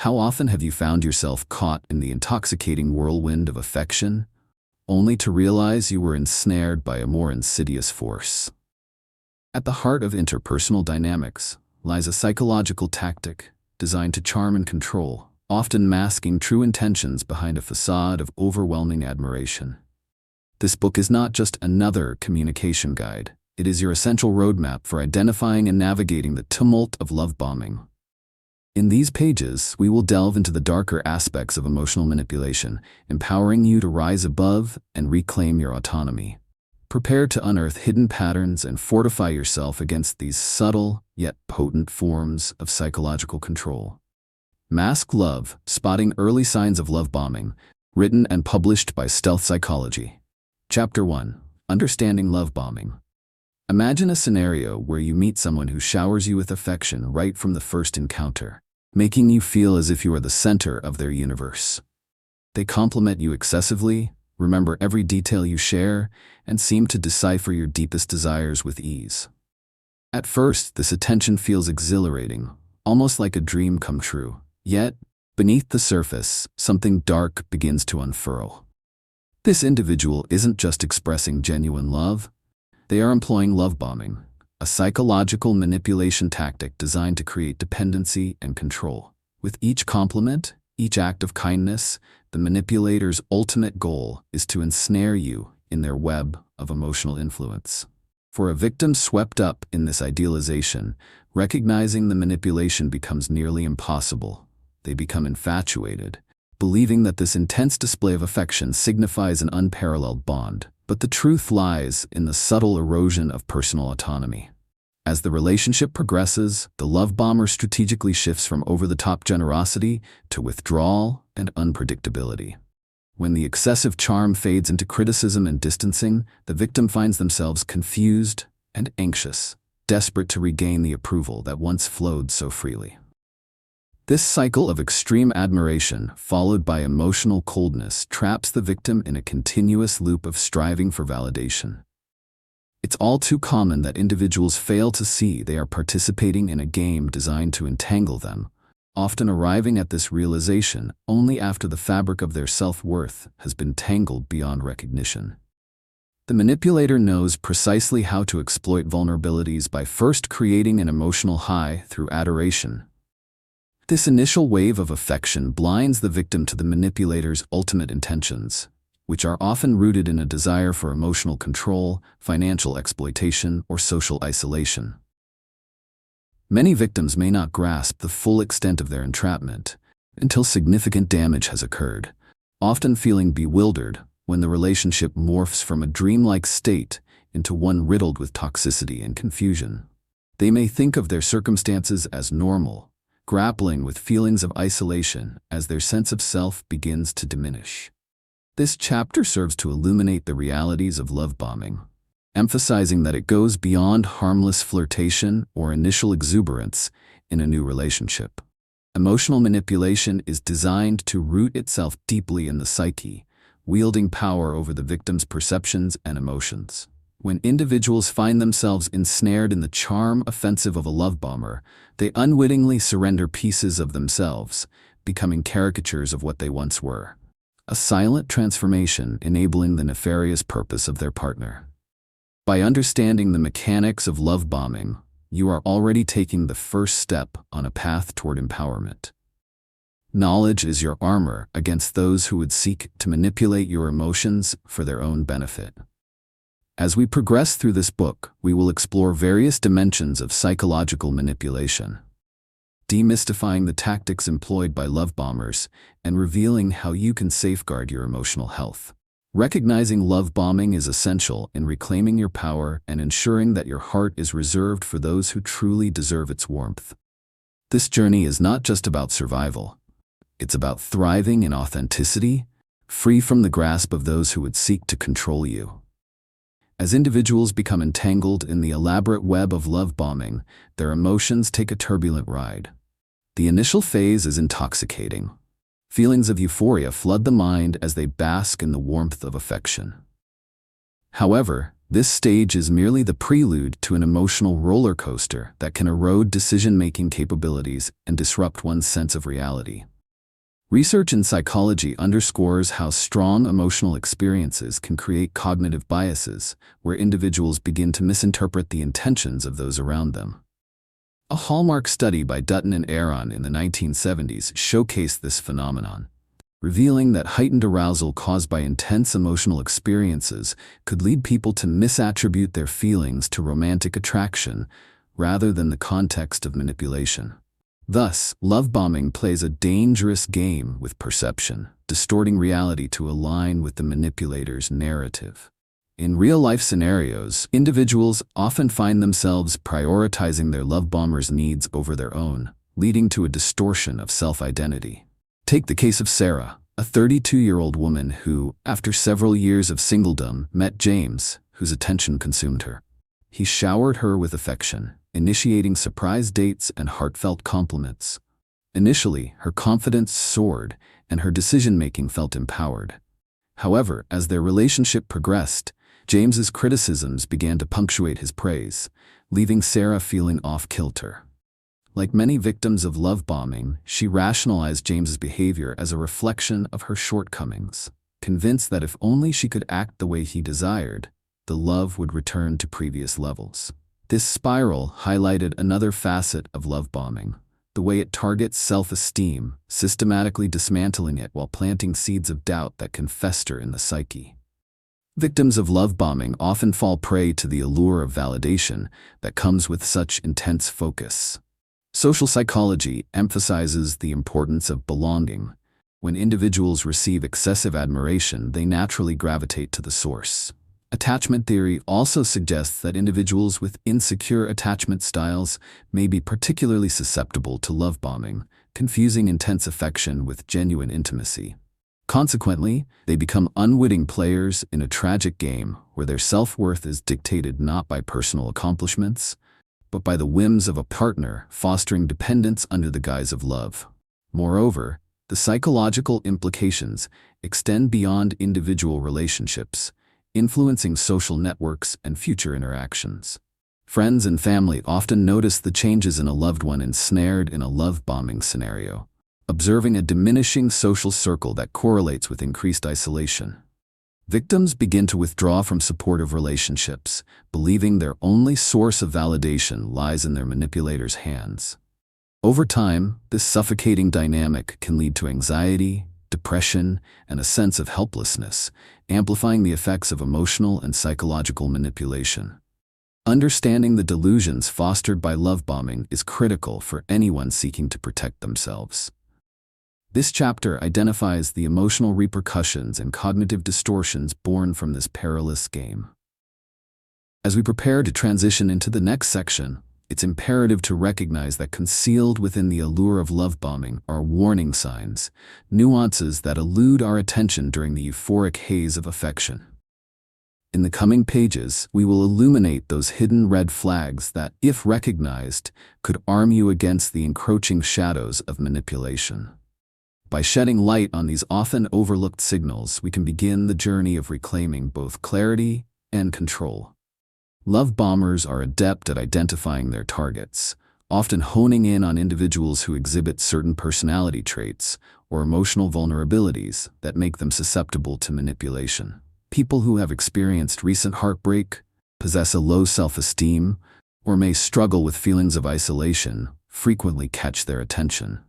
How often have you found yourself caught in the intoxicating whirlwind of affection, only to realize you were ensnared by a more insidious force? At the heart of interpersonal dynamics lies a psychological tactic designed to charm and control, often masking true intentions behind a facade of overwhelming admiration. This book is not just another communication guide. It is your essential roadmap for identifying and navigating the tumult of love bombing. In these pages, we will delve into the darker aspects of emotional manipulation, empowering you to rise above and reclaim your autonomy. Prepare to unearth hidden patterns and fortify yourself against these subtle yet potent forms of psychological control. Masked Love: Spotting Early Signs of Love Bombing, written and published by Stealth Psychology. Chapter 1: Understanding Love Bombing. Imagine a scenario where you meet someone who showers you with affection right from the first encounter, making you feel as if you are the center of their universe. They compliment you excessively, remember every detail you share, and seem to decipher your deepest desires with ease. At first, this attention feels exhilarating, almost like a dream come true. Yet, beneath the surface, something dark begins to unfurl. This individual isn't just expressing genuine love. They are employing love bombing, a psychological manipulation tactic designed to create dependency and control. With each compliment, each act of kindness, the manipulator's ultimate goal is to ensnare you in their web of emotional influence. For a victim swept up in this idealization, recognizing the manipulation becomes nearly impossible. They become infatuated, believing that this intense display of affection signifies an unparalleled bond. But the truth lies in the subtle erosion of personal autonomy. As the relationship progresses, the love bomber strategically shifts from over-the-top generosity to withdrawal and unpredictability. When the excessive charm fades into criticism and distancing, the victim finds themselves confused and anxious, desperate to regain the approval that once flowed so freely. This cycle of extreme admiration, followed by emotional coldness, traps the victim in a continuous loop of striving for validation. It's all too common that individuals fail to see they are participating in a game designed to entangle them, often arriving at this realization only after the fabric of their self-worth has been tangled beyond recognition. The manipulator knows precisely how to exploit vulnerabilities by first creating an emotional high through adoration. This initial wave of affection blinds the victim to the manipulator's ultimate intentions, which are often rooted in a desire for emotional control, financial exploitation, or social isolation. Many victims may not grasp the full extent of their entrapment until significant damage has occurred, often feeling bewildered when the relationship morphs from a dreamlike state into one riddled with toxicity and confusion. They may think of their circumstances as normal, grappling with feelings of isolation as their sense of self begins to diminish. This chapter serves to illuminate the realities of love bombing, emphasizing that it goes beyond harmless flirtation or initial exuberance in a new relationship. Emotional manipulation is designed to root itself deeply in the psyche, wielding power over the victim's perceptions and emotions. When individuals find themselves ensnared in the charm offensive of a love bomber, they unwittingly surrender pieces of themselves, becoming caricatures of what they once were. A silent transformation enabling the nefarious purpose of their partner. By understanding the mechanics of love bombing, you are already taking the first step on a path toward empowerment. Knowledge is your armor against those who would seek to manipulate your emotions for their own benefit. As we progress through this book, we will explore various dimensions of psychological manipulation, demystifying the tactics employed by love bombers and revealing how you can safeguard your emotional health. Recognizing love bombing is essential in reclaiming your power and ensuring that your heart is reserved for those who truly deserve its warmth. This journey is not just about survival. It's about thriving in authenticity, free from the grasp of those who would seek to control you. As individuals become entangled in the elaborate web of love bombing, their emotions take a turbulent ride. The initial phase is intoxicating. Feelings of euphoria flood the mind as they bask in the warmth of affection. However, This stage is merely the prelude to an emotional roller coaster that can erode decision-making capabilities and disrupt one's sense of reality. Research in psychology underscores how strong emotional experiences can create cognitive biases, where individuals begin to misinterpret the intentions of those around them. A hallmark study by Dutton and Aron in the 1970s showcased this phenomenon, revealing that heightened arousal caused by intense emotional experiences could lead people to misattribute their feelings to romantic attraction rather than the context of manipulation. Thus, love bombing plays a dangerous game with perception, distorting reality to align with the manipulator's narrative. In real-life scenarios, individuals often find themselves prioritizing their love bomber's needs over their own, leading to a distortion of self-identity. Take the case of Sarah, a 32-year-old woman who, after several years of singledom, met James, whose attention consumed her. He showered her with affection, initiating surprise dates and heartfelt compliments. Initially, her confidence soared, and her decision-making felt empowered. However, as their relationship progressed, James's criticisms began to punctuate his praise, leaving Sarah feeling off-kilter. Like many victims of love bombing, she rationalized James's behavior as a reflection of her shortcomings, convinced that if only she could act the way he desired, the love would return to previous levels. This spiral highlighted another facet of love bombing, the way it targets self-esteem, systematically dismantling it while planting seeds of doubt that can fester in the psyche. Victims of love bombing often fall prey to the allure of validation that comes with such intense focus. Social psychology emphasizes the importance of belonging. When individuals receive excessive admiration, they naturally gravitate to the source. Attachment theory also suggests that individuals with insecure attachment styles may be particularly susceptible to love bombing, confusing intense affection with genuine intimacy. Consequently, they become unwitting players in a tragic game where their self-worth is dictated not by personal accomplishments, but by the whims of a partner, fostering dependence under the guise of love. Moreover, the psychological implications extend beyond individual relationships, influencing social networks and future interactions. Friends and family often notice the changes in a loved one ensnared in a love bombing scenario, observing a diminishing social circle that correlates with increased isolation. Victims begin to withdraw from supportive relationships, believing their only source of validation lies in their manipulator's hands. Over time, this suffocating dynamic can lead to anxiety, depression, and a sense of helplessness, amplifying the effects of emotional and psychological manipulation. Understanding the delusions fostered by love bombing is critical for anyone seeking to protect themselves. This chapter identifies the emotional repercussions and cognitive distortions born from this perilous game. As we prepare to transition into the next section, it's imperative to recognize that concealed within the allure of love bombing are warning signs, nuances that elude our attention during the euphoric haze of affection. In the coming pages, we will illuminate those hidden red flags that, if recognized, could arm you against the encroaching shadows of manipulation. By shedding light on these often overlooked signals, we can begin the journey of reclaiming both clarity and control. Love bombers are adept at identifying their targets, often honing in on individuals who exhibit certain personality traits or emotional vulnerabilities that make them susceptible to manipulation. People who have experienced recent heartbreak, possess a low self-esteem, or may struggle with feelings of isolation frequently catch their attention.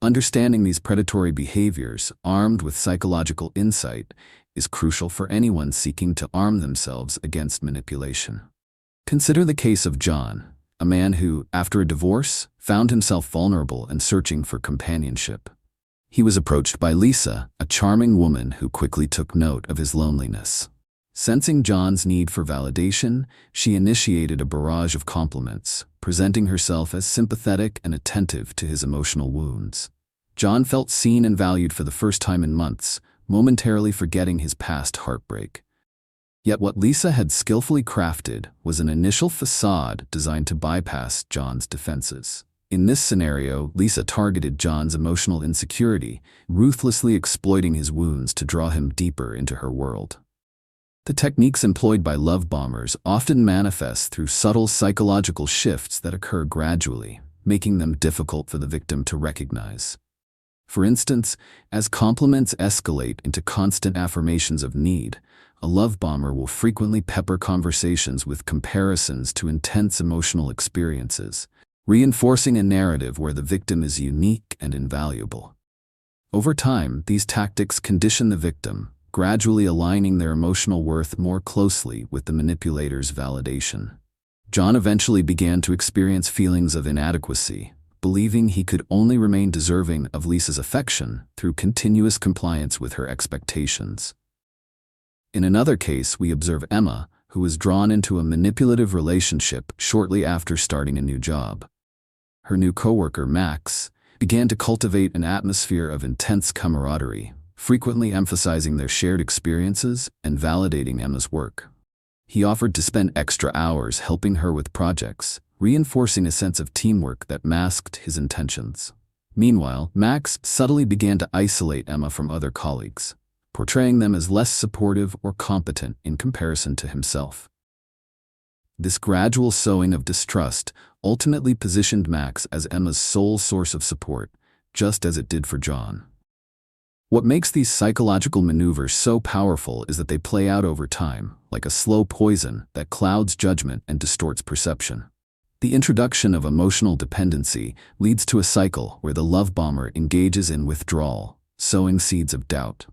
Understanding these predatory behaviors, armed with psychological insight, is crucial for anyone seeking to arm themselves against manipulation. Consider the case of John, a man who, after a divorce, found himself vulnerable and searching for companionship. He was approached by Lisa, a charming woman who quickly took note of his loneliness. Sensing John's need for validation, she initiated a barrage of compliments, presenting herself as sympathetic and attentive to his emotional wounds. John felt seen and valued for the first time in months, momentarily forgetting his past heartbreak. Yet what Lisa had skillfully crafted was an initial facade designed to bypass John's defenses. In this scenario, Lisa targeted John's emotional insecurity, ruthlessly exploiting his wounds to draw him deeper into her world. The techniques employed by love bombers often manifest through subtle psychological shifts that occur gradually, making them difficult for the victim to recognize. For instance, as compliments escalate into constant affirmations of need, a love bomber will frequently pepper conversations with comparisons to intense emotional experiences, reinforcing a narrative where the victim is unique and invaluable. Over time, these tactics condition the victim, gradually aligning their emotional worth more closely with the manipulator's validation. John eventually began to experience feelings of inadequacy, believing he could only remain deserving of Lisa's affection through continuous compliance with her expectations. In another case, we observe Emma, who was drawn into a manipulative relationship shortly after starting a new job. Her new coworker, Max, began to cultivate an atmosphere of intense camaraderie, frequently emphasizing their shared experiences and validating Emma's work. He offered to spend extra hours helping her with projects, reinforcing a sense of teamwork that masked his intentions. Meanwhile, Max subtly began to isolate Emma from other colleagues, portraying them as less supportive or competent in comparison to himself. This gradual sowing of distrust ultimately positioned Max as Emma's sole source of support, just as it did for John. What makes these psychological maneuvers so powerful is that they play out over time, like a slow poison that clouds judgment and distorts perception. The introduction of emotional dependency leads to a cycle where the love bomber engages in withdrawal, sowing seeds of doubt.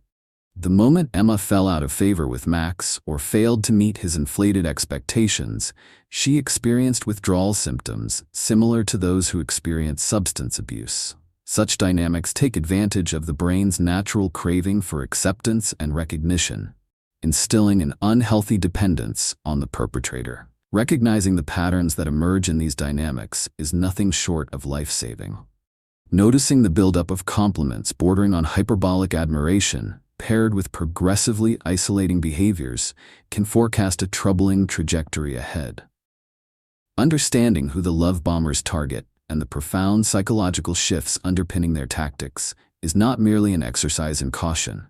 The moment Emma fell out of favor with Max or failed to meet his inflated expectations, she experienced withdrawal symptoms similar to those who experience substance abuse. Such dynamics take advantage of the brain's natural craving for acceptance and recognition, instilling an unhealthy dependence on the perpetrator. Recognizing the patterns that emerge in these dynamics is nothing short of life-saving. Noticing the buildup of compliments bordering on hyperbolic admiration, paired with progressively isolating behaviors, can forecast a troubling trajectory ahead. Understanding who the love bombers target and the profound psychological shifts underpinning their tactics is not merely an exercise in caution.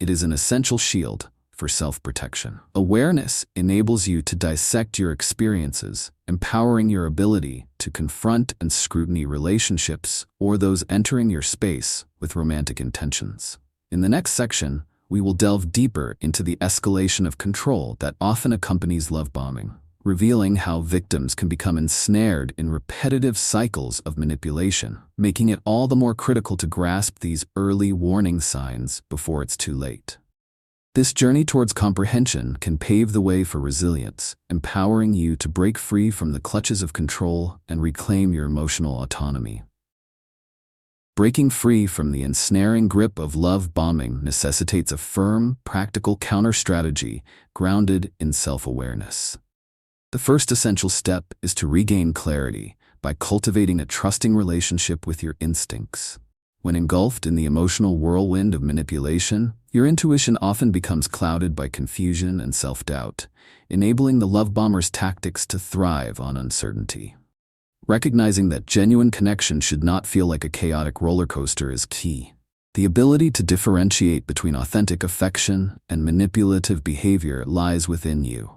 It is an essential shield for self-protection. Awareness enables you to dissect your experiences, empowering your ability to confront and scrutiny relationships or those entering your space with romantic intentions. In the next section, we will delve deeper into the escalation of control that often accompanies love bombing, revealing how victims can become ensnared in repetitive cycles of manipulation, making it all the more critical to grasp these early warning signs before it's too late. This journey towards comprehension can pave the way for resilience, empowering you to break free from the clutches of control and reclaim your emotional autonomy. Breaking free from the ensnaring grip of love bombing necessitates a firm, practical counter-strategy grounded in self-awareness. The first essential step is to regain clarity by cultivating a trusting relationship with your instincts. When engulfed in the emotional whirlwind of manipulation, your intuition often becomes clouded by confusion and self-doubt, enabling the love bomber's tactics to thrive on uncertainty. Recognizing that genuine connection should not feel like a chaotic roller coaster is key. The ability to differentiate between authentic affection and manipulative behavior lies within you.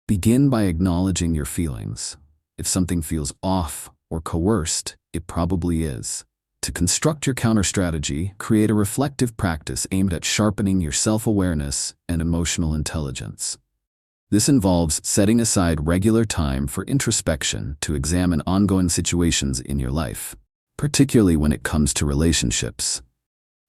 Begin by acknowledging your feelings. If something feels off or coerced, it probably is. To construct your counter-strategy, create a reflective practice aimed at sharpening your self-awareness and emotional intelligence. This involves setting aside regular time for introspection to examine ongoing situations in your life, particularly when it comes to relationships.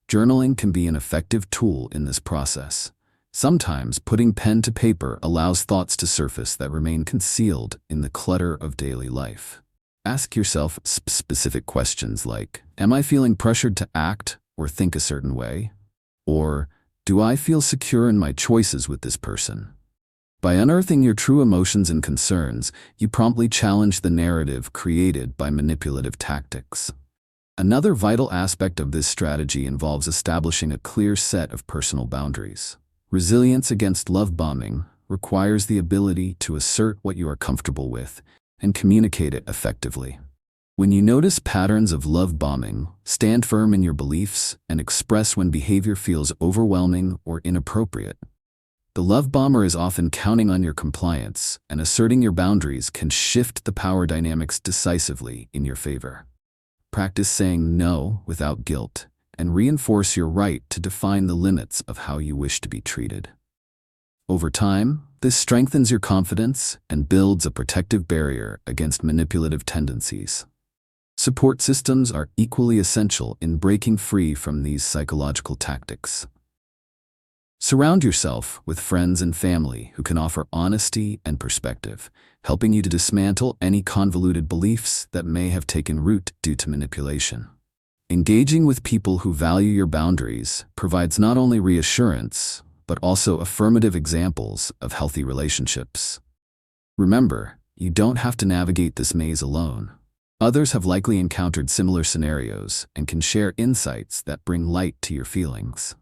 Journaling can be an effective tool in this process. Sometimes putting pen to paper allows thoughts to surface that remain concealed in the clutter of daily life. Ask yourself specific questions like, am I feeling pressured to act or think a certain way? Or, do I feel secure in my choices with this person? By unearthing your true emotions and concerns, you promptly challenge the narrative created by manipulative tactics. Another vital aspect of this strategy involves establishing a clear set of personal boundaries. Resilience against love bombing requires the ability to assert what you are comfortable with and communicate it effectively. When you notice patterns of love bombing, stand firm in your beliefs and express when behavior feels overwhelming or inappropriate. The love bomber is often counting on your compliance, and asserting your boundaries can shift the power dynamics decisively in your favor. Practice saying no without guilt, and reinforce your right to define the limits of how you wish to be treated. Over time, this strengthens your confidence and builds a protective barrier against manipulative tendencies. Support systems are equally essential in breaking free from these psychological tactics. Surround yourself with friends and family who can offer honesty and perspective, helping you to dismantle any convoluted beliefs that may have taken root due to manipulation. Engaging with people who value your boundaries provides not only reassurance, but also affirmative examples of healthy relationships. Remember, you don't have to navigate this maze alone. Others have likely encountered similar scenarios and can share insights that bring light to your feelings.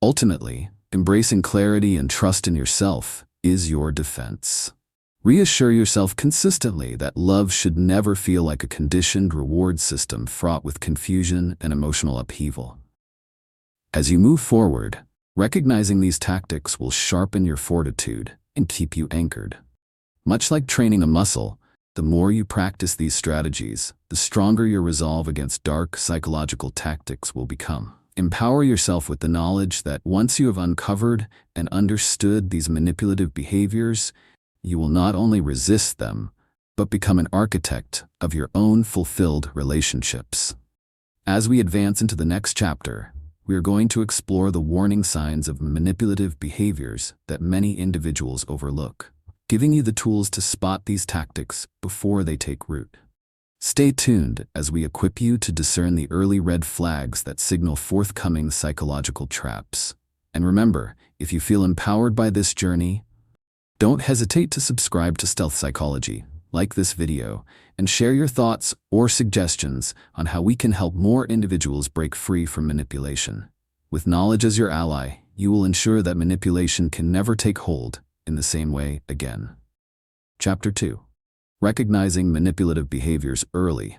Ultimately, embracing clarity and trust in yourself is your defense. Reassure yourself consistently that love should never feel like a conditioned reward system fraught with confusion and emotional upheaval. As you move forward, recognizing these tactics will sharpen your fortitude and keep you anchored. Much like training a muscle, the more you practice these strategies, the stronger your resolve against dark psychological tactics will become. Empower yourself with the knowledge that once you have uncovered and understood these manipulative behaviors, you will not only resist them, but become an architect of your own fulfilled relationships. As we advance into the next chapter, we are going to explore the warning signs of manipulative behaviors that many individuals overlook, giving you the tools to spot these tactics before they take root. Stay tuned as we equip you to discern the early red flags that signal forthcoming psychological traps. And remember, if you feel empowered by this journey, don't hesitate to subscribe to Stealth Psychology, like this video, and share your thoughts or suggestions on how we can help more individuals break free from manipulation. With knowledge as your ally, you will ensure that manipulation can never take hold in the same way again. Chapter 2. Recognizing manipulative behaviors early.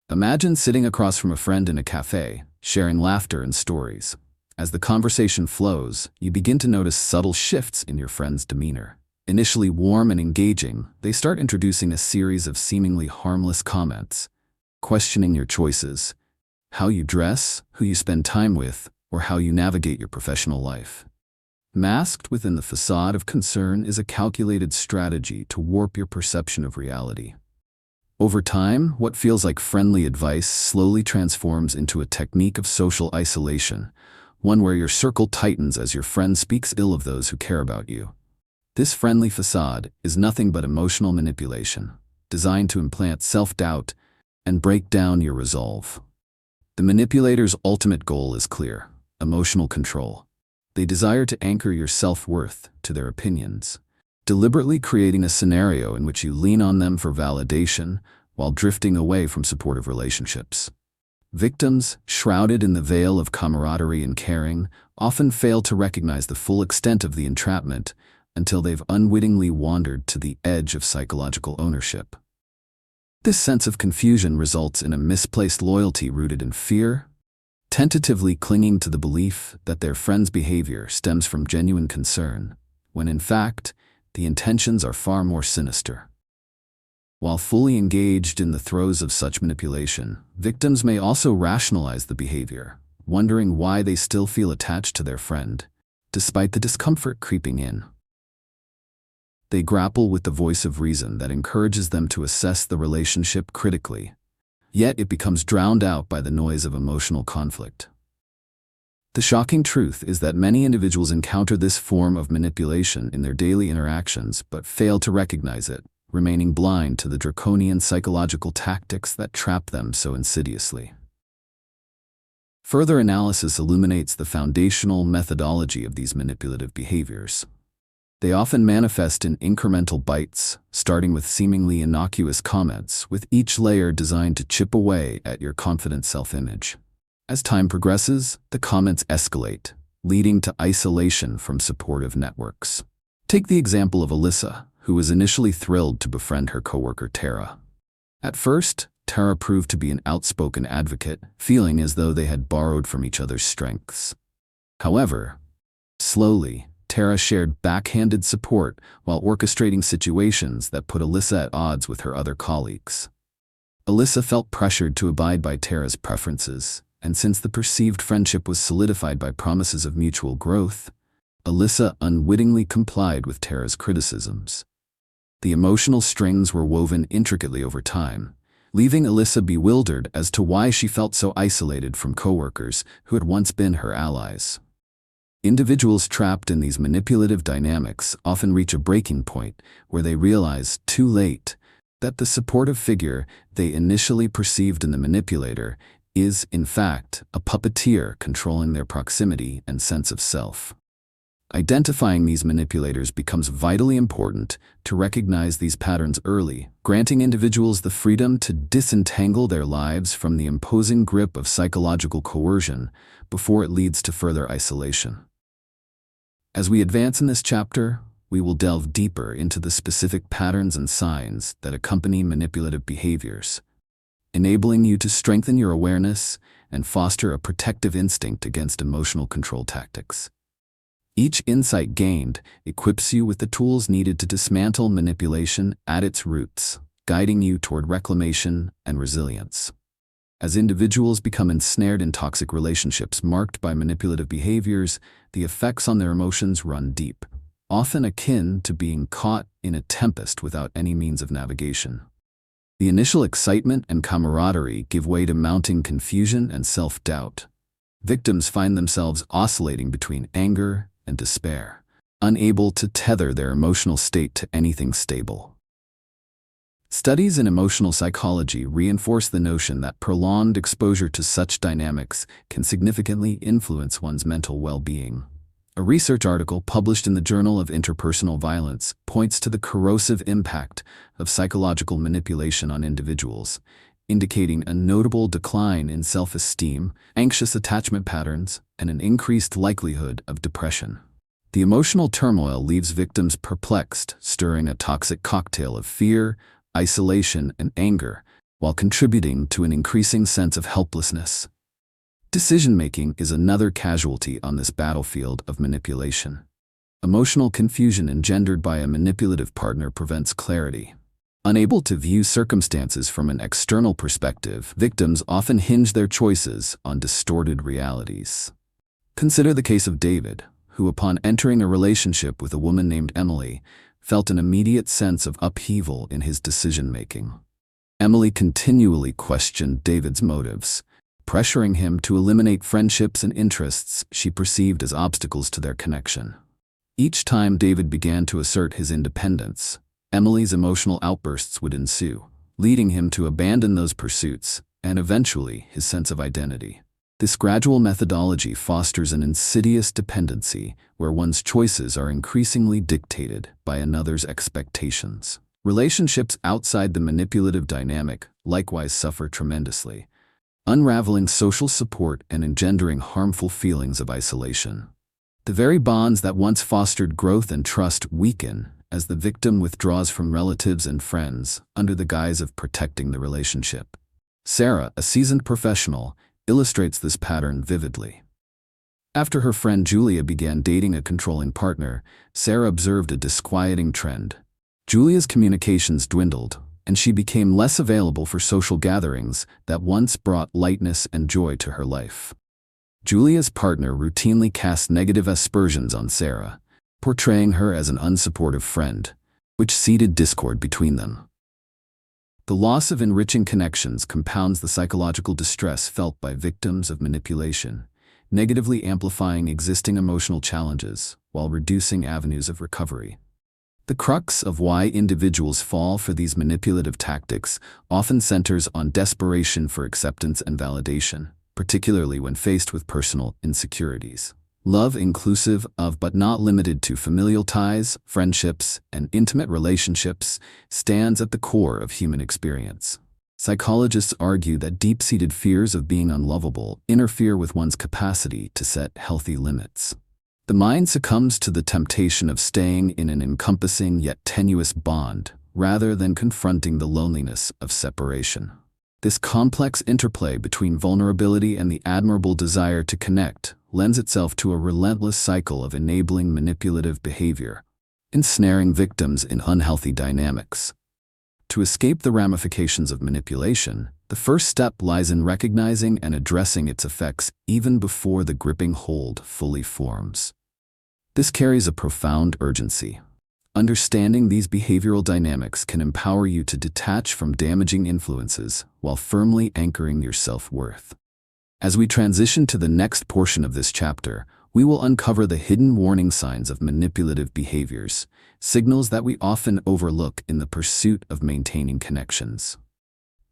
Imagine sitting across from a friend in a cafe, sharing laughter and stories. As the conversation flows, you begin to notice subtle shifts in your friend's demeanor. Initially warm and engaging, they start introducing a series of seemingly harmless comments, questioning your choices, how you dress, who you spend time with, or how you navigate your professional life. Masked within the facade of concern is a calculated strategy to warp your perception of reality. Over time, what feels like friendly advice slowly transforms into a technique of social isolation, one where your circle tightens as your friend speaks ill of those who care about you. This friendly facade is nothing but emotional manipulation, designed to implant self-doubt and break down your resolve. The manipulator's ultimate goal is clear: emotional control. They desire to anchor your self-worth to their opinions, deliberately creating a scenario in which you lean on them for validation while drifting away from supportive relationships. Victims, shrouded in the veil of camaraderie and caring, often fail to recognize the full extent of the entrapment until they've unwittingly wandered to the edge of psychological ownership. This sense of confusion results in a misplaced loyalty rooted in fear, tentatively clinging to the belief that their friend's behavior stems from genuine concern, when in fact, the intentions are far more sinister. While fully engaged in the throes of such manipulation, victims may also rationalize the behavior, wondering why they still feel attached to their friend, despite the discomfort creeping in. They grapple with the voice of reason that encourages them to assess the relationship critically, yet it becomes drowned out by the noise of emotional conflict. The shocking truth is that many individuals encounter this form of manipulation in their daily interactions but fail to recognize it, remaining blind to the draconian psychological tactics that trap them so insidiously. Further analysis illuminates the foundational methodology of these manipulative behaviors. They often manifest in incremental bites, starting with seemingly innocuous comments, with each layer designed to chip away at your confident self-image. As time progresses, the comments escalate, leading to isolation from supportive networks. Take the example of Alyssa, who was initially thrilled to befriend her coworker Tara. At first, Tara proved to be an outspoken advocate, feeling as though they had borrowed from each other's strengths. However, slowly, Tara shared backhanded support while orchestrating situations that put Alyssa at odds with her other colleagues. Alyssa felt pressured to abide by Tara's preferences, and since the perceived friendship was solidified by promises of mutual growth, Alyssa unwittingly complied with Tara's criticisms. The emotional strings were woven intricately over time, leaving Alyssa bewildered as to why she felt so isolated from coworkers who had once been her allies. Individuals trapped in these manipulative dynamics often reach a breaking point where they realize, too late, that the supportive figure they initially perceived in the manipulator is, in fact, a puppeteer controlling their proximity and sense of self. Identifying these manipulators becomes vitally important to recognize these patterns early, granting individuals the freedom to disentangle their lives from the imposing grip of psychological coercion before it leads to further isolation. As we advance in this chapter, we will delve deeper into the specific patterns and signs that accompany manipulative behaviors, enabling you to strengthen your awareness and foster a protective instinct against emotional control tactics. Each insight gained equips you with the tools needed to dismantle manipulation at its roots, guiding you toward reclamation and resilience. As individuals become ensnared in toxic relationships marked by manipulative behaviors, the effects on their emotions run deep, often akin to being caught in a tempest without any means of navigation. The initial excitement and camaraderie give way to mounting confusion and self-doubt. Victims find themselves oscillating between anger and despair, unable to tether their emotional state to anything stable. Studies in emotional psychology reinforce the notion that prolonged exposure to such dynamics can significantly influence one's mental well-being. A research article published in the Journal of Interpersonal Violence points to the corrosive impact of psychological manipulation on individuals, indicating a notable decline in self-esteem, anxious attachment patterns, and an increased likelihood of depression. The emotional turmoil leaves victims perplexed, stirring a toxic cocktail of fear, isolation, and anger, while contributing to an increasing sense of helplessness. Decision-making is another casualty on this battlefield of manipulation. Emotional confusion engendered by a manipulative partner prevents clarity. Unable to view circumstances from an external perspective, victims often hinge their choices on distorted realities. Consider the case of David, who upon entering a relationship with a woman named Emily, felt an immediate sense of upheaval in his decision-making. Emily continually questioned David's motives, pressuring him to eliminate friendships and interests she perceived as obstacles to their connection. Each time David began to assert his independence, Emily's emotional outbursts would ensue, leading him to abandon those pursuits and eventually his sense of identity. This gradual methodology fosters an insidious dependency where one's choices are increasingly dictated by another's expectations. Relationships outside the manipulative dynamic likewise suffer tremendously, unraveling social support and engendering harmful feelings of isolation. The very bonds that once fostered growth and trust weaken as the victim withdraws from relatives and friends under the guise of protecting the relationship. Sarah, a seasoned professional, illustrates this pattern vividly. After her friend Julia began dating a controlling partner, Sarah observed a disquieting trend. Julia's communications dwindled, and she became less available for social gatherings that once brought lightness and joy to her life. Julia's partner routinely cast negative aspersions on Sarah, portraying her as an unsupportive friend, which seeded discord between them. The loss of enriching connections compounds the psychological distress felt by victims of manipulation, negatively amplifying existing emotional challenges while reducing avenues of recovery. The crux of why individuals fall for these manipulative tactics often centers on desperation for acceptance and validation, particularly when faced with personal insecurities. Love, inclusive of but not limited to familial ties, friendships, and intimate relationships, stands at the core of human experience. Psychologists argue that deep-seated fears of being unlovable interfere with one's capacity to set healthy limits. The mind succumbs to the temptation of staying in an encompassing yet tenuous bond, rather than confronting the loneliness of separation. This complex interplay between vulnerability and the admirable desire to connect lends itself to a relentless cycle of enabling manipulative behavior, ensnaring victims in unhealthy dynamics. To escape the ramifications of manipulation, the first step lies in recognizing and addressing its effects even before the gripping hold fully forms. This carries a profound urgency. Understanding these behavioral dynamics can empower you to detach from damaging influences while firmly anchoring your self-worth. As we transition to the next portion of this chapter, we will uncover the hidden warning signs of manipulative behaviors, signals that we often overlook in the pursuit of maintaining connections.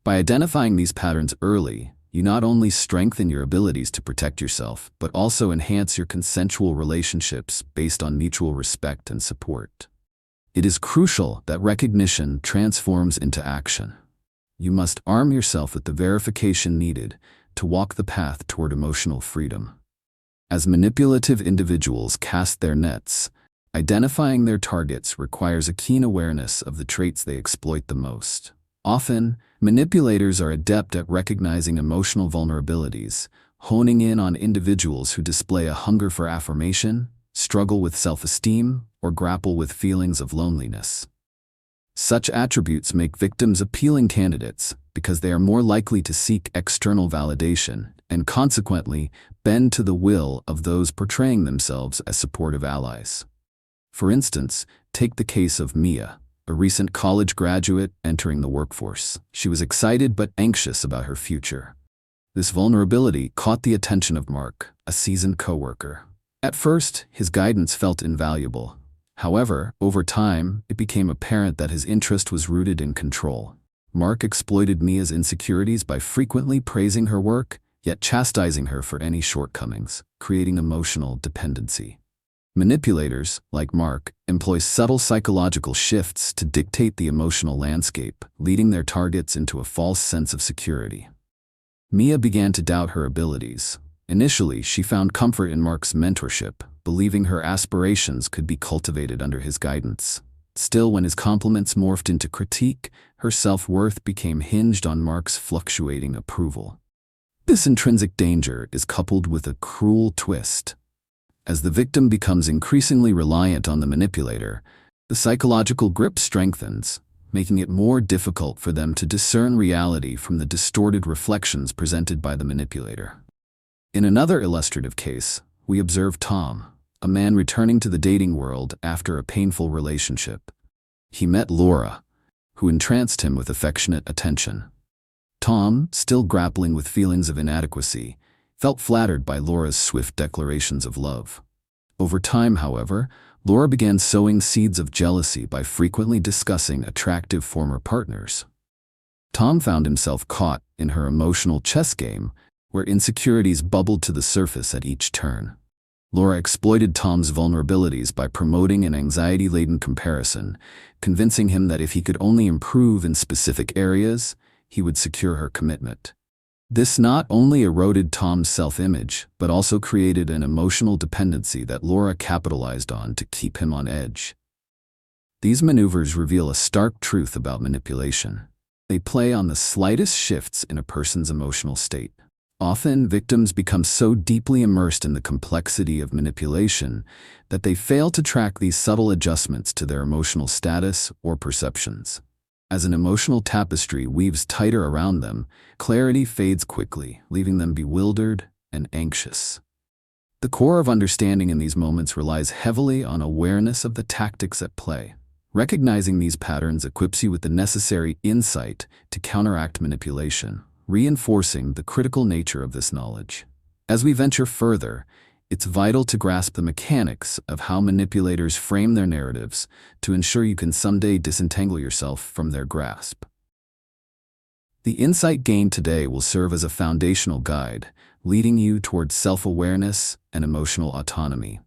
By identifying these patterns early, you not only strengthen your abilities to protect yourself, but also enhance your consensual relationships based on mutual respect and support. It is crucial that recognition transforms into action. You must arm yourself with the verification needed to walk the path toward emotional freedom. As manipulative individuals cast their nets, identifying their targets requires a keen awareness of the traits they exploit the most. Often, manipulators are adept at recognizing emotional vulnerabilities, honing in on individuals who display a hunger for affirmation, struggle with self-esteem, or grapple with feelings of loneliness. Such attributes make victims appealing candidates because they are more likely to seek external validation and consequently bend to the will of those portraying themselves as supportive allies. For instance, take the case of Mia, a recent college graduate entering the workforce. She was excited but anxious about her future. This vulnerability caught the attention of Mark, a seasoned coworker. At first, his guidance felt invaluable. However, over time, it became apparent that his interest was rooted in control. Mark exploited Mia's insecurities by frequently praising her work, yet chastising her for any shortcomings, creating emotional dependency. Manipulators, like Mark, employ subtle psychological shifts to dictate the emotional landscape, leading their targets into a false sense of security. Mia began to doubt her abilities. Initially, she found comfort in Mark's mentorship, believing her aspirations could be cultivated under his guidance. Still, when his compliments morphed into critique, her self-worth became hinged on Mark's fluctuating approval. This intrinsic danger is coupled with a cruel twist. As the victim becomes increasingly reliant on the manipulator, the psychological grip strengthens, making it more difficult for them to discern reality from the distorted reflections presented by the manipulator. In another illustrative case, we observe Tom, a man returning to the dating world after a painful relationship. He met Laura, who entranced him with affectionate attention. Tom, still grappling with feelings of inadequacy, felt flattered by Laura's swift declarations of love. Over time, however, Laura began sowing seeds of jealousy by frequently discussing attractive former partners. Tom found himself caught in her emotional chess game, where insecurities bubbled to the surface at each turn. Laura exploited Tom's vulnerabilities by promoting an anxiety-laden comparison, convincing him that if he could only improve in specific areas, he would secure her commitment. This not only eroded Tom's self-image, but also created an emotional dependency that Laura capitalized on to keep him on edge. These maneuvers reveal a stark truth about manipulation. They play on the slightest shifts in a person's emotional state. Often, victims become so deeply immersed in the complexity of manipulation that they fail to track these subtle adjustments to their emotional status or perceptions. As an emotional tapestry weaves tighter around them, clarity fades quickly, leaving them bewildered and anxious. The core of understanding in these moments relies heavily on awareness of the tactics at play. Recognizing these patterns equips you with the necessary insight to counteract manipulation, reinforcing the critical nature of this knowledge. As we venture further, it's vital to grasp the mechanics of how manipulators frame their narratives to ensure you can someday disentangle yourself from their grasp. The insight gained today will serve as a foundational guide, leading you towards self-awareness and emotional autonomy.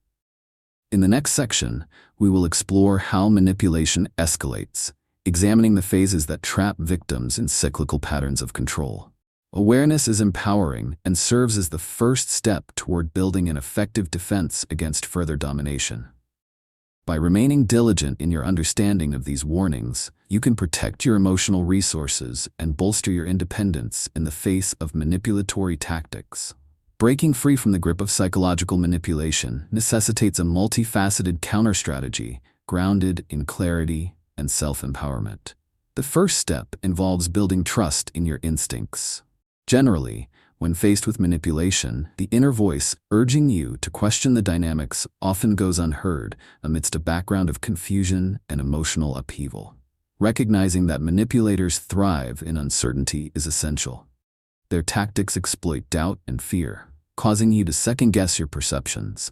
In the next section, we will explore how manipulation escalates, examining the phases that trap victims in cyclical patterns of control. Awareness is empowering and serves as the first step toward building an effective defense against further domination. By remaining diligent in your understanding of these warnings, you can protect your emotional resources and bolster your independence in the face of manipulatory tactics. Breaking free from the grip of psychological manipulation necessitates a multifaceted counter-strategy grounded in clarity and self-empowerment. The first step involves building trust in your instincts. Generally, when faced with manipulation, the inner voice urging you to question the dynamics often goes unheard amidst a background of confusion and emotional upheaval. Recognizing that manipulators thrive in uncertainty is essential. Their tactics exploit doubt and fear, causing you to second-guess your perceptions.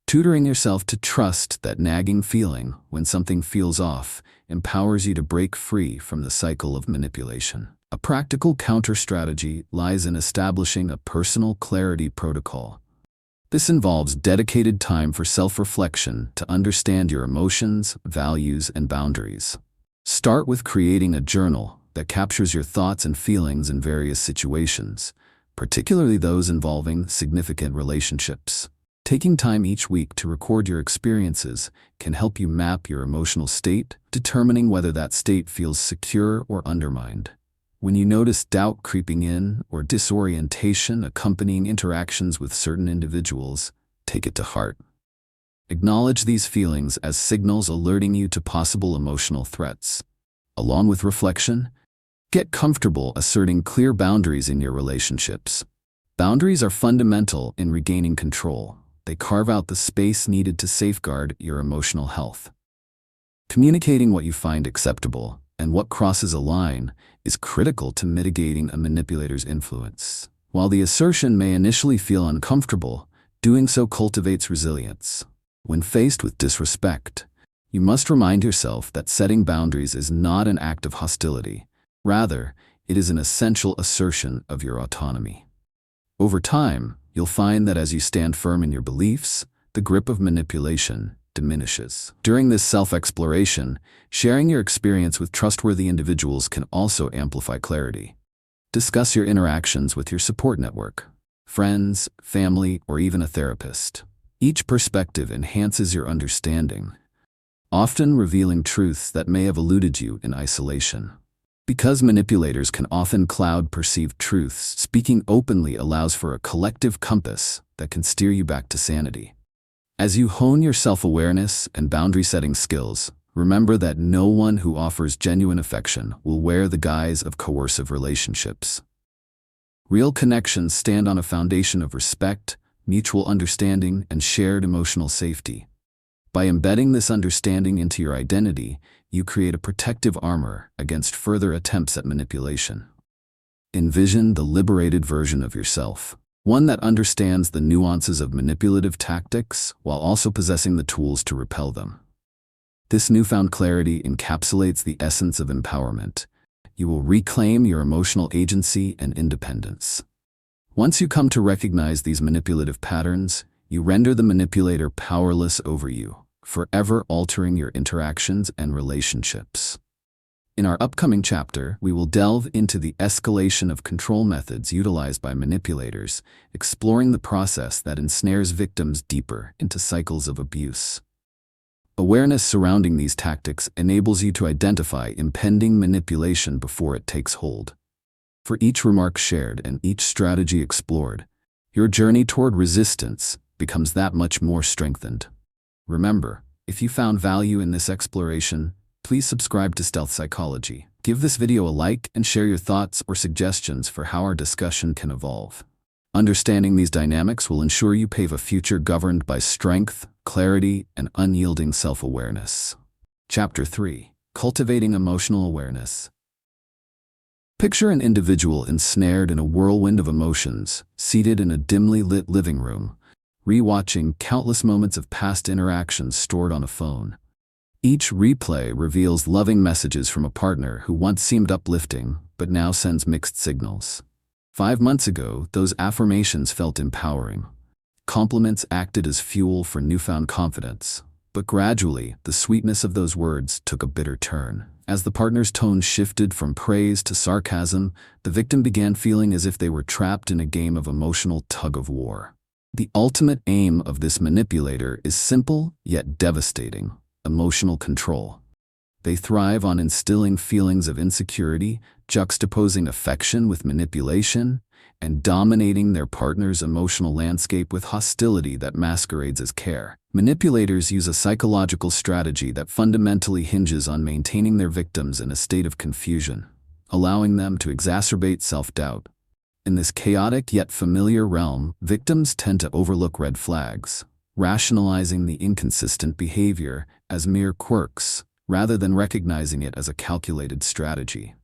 Tutoring yourself to trust that nagging feeling when something feels off empowers you to break free from the cycle of manipulation. A practical counter-strategy lies in establishing a personal clarity protocol. This involves dedicated time for self-reflection to understand your emotions, values, and boundaries. Start with creating a journal that captures your thoughts and feelings in various situations, particularly those involving significant relationships. Taking time each week to record your experiences can help you map your emotional state, determining whether that state feels secure or undermined. When you notice doubt creeping in or disorientation accompanying interactions with certain individuals, take it to heart. Acknowledge these feelings as signals alerting you to possible emotional threats. Along with reflection, get comfortable asserting clear boundaries in your relationships. Boundaries are fundamental in regaining control. They carve out the space needed to safeguard your emotional health. Communicating what you find acceptable and what crosses a line is critical to mitigating a manipulator's influence. While the assertion may initially feel uncomfortable, doing so cultivates resilience. When faced with disrespect, you must remind yourself that setting boundaries is not an act of hostility. Rather, it is an essential assertion of your autonomy. Over time, you'll find that as you stand firm in your beliefs, the grip of manipulation diminishes. During this self-exploration, sharing your experience with trustworthy individuals can also amplify clarity. Discuss your interactions with your support network, friends, family, or even a therapist. Each perspective enhances your understanding, often revealing truths that may have eluded you in isolation. Because manipulators can often cloud perceived truths, speaking openly allows for a collective compass that can steer you back to sanity. As you hone your self-awareness and boundary-setting skills, remember that no one who offers genuine affection will wear the guise of coercive relationships. Real connections stand on a foundation of respect, mutual understanding, and shared emotional safety. By embedding this understanding into your identity, you create a protective armor against further attempts at manipulation. Envision the liberated version of yourself, one that understands the nuances of manipulative tactics while also possessing the tools to repel them. This newfound clarity encapsulates the essence of empowerment. You will reclaim your emotional agency and independence. Once you come to recognize these manipulative patterns, you render the manipulator powerless over you, forever altering your interactions and relationships. In our upcoming chapter, we will delve into the escalation of control methods utilized by manipulators, exploring the process that ensnares victims deeper into cycles of abuse. Awareness surrounding these tactics enables you to identify impending manipulation before it takes hold. For each remark shared and each strategy explored, your journey toward resistance becomes that much more strengthened. Remember, if you found value in this exploration, please subscribe to Stealth Psychology. Give this video a like and share your thoughts or suggestions for how our discussion can evolve. Understanding these dynamics will ensure you pave a future governed by strength, clarity, and unyielding self-awareness. Chapter 3: Cultivating Emotional Awareness. Picture an individual ensnared in a whirlwind of emotions, seated in a dimly lit living room, rewatching countless moments of past interactions stored on a phone. Each replay reveals loving messages from a partner who once seemed uplifting, but now sends mixed signals. 5 months ago, those affirmations felt empowering. Compliments acted as fuel for newfound confidence. But gradually, the sweetness of those words took a bitter turn. As the partner's tone shifted from praise to sarcasm, the victim began feeling as if they were trapped in a game of emotional tug-of-war. The ultimate aim of this manipulator is simple yet devastating: emotional control. They thrive on instilling feelings of insecurity, juxtaposing affection with manipulation, and dominating their partner's emotional landscape with hostility that masquerades as care. Manipulators use a psychological strategy that fundamentally hinges on maintaining their victims in a state of confusion, allowing them to exacerbate self-doubt. In this chaotic yet familiar realm, victims tend to overlook red flags, rationalizing the inconsistent behavior as mere quirks, rather than recognizing it as a calculated strategy.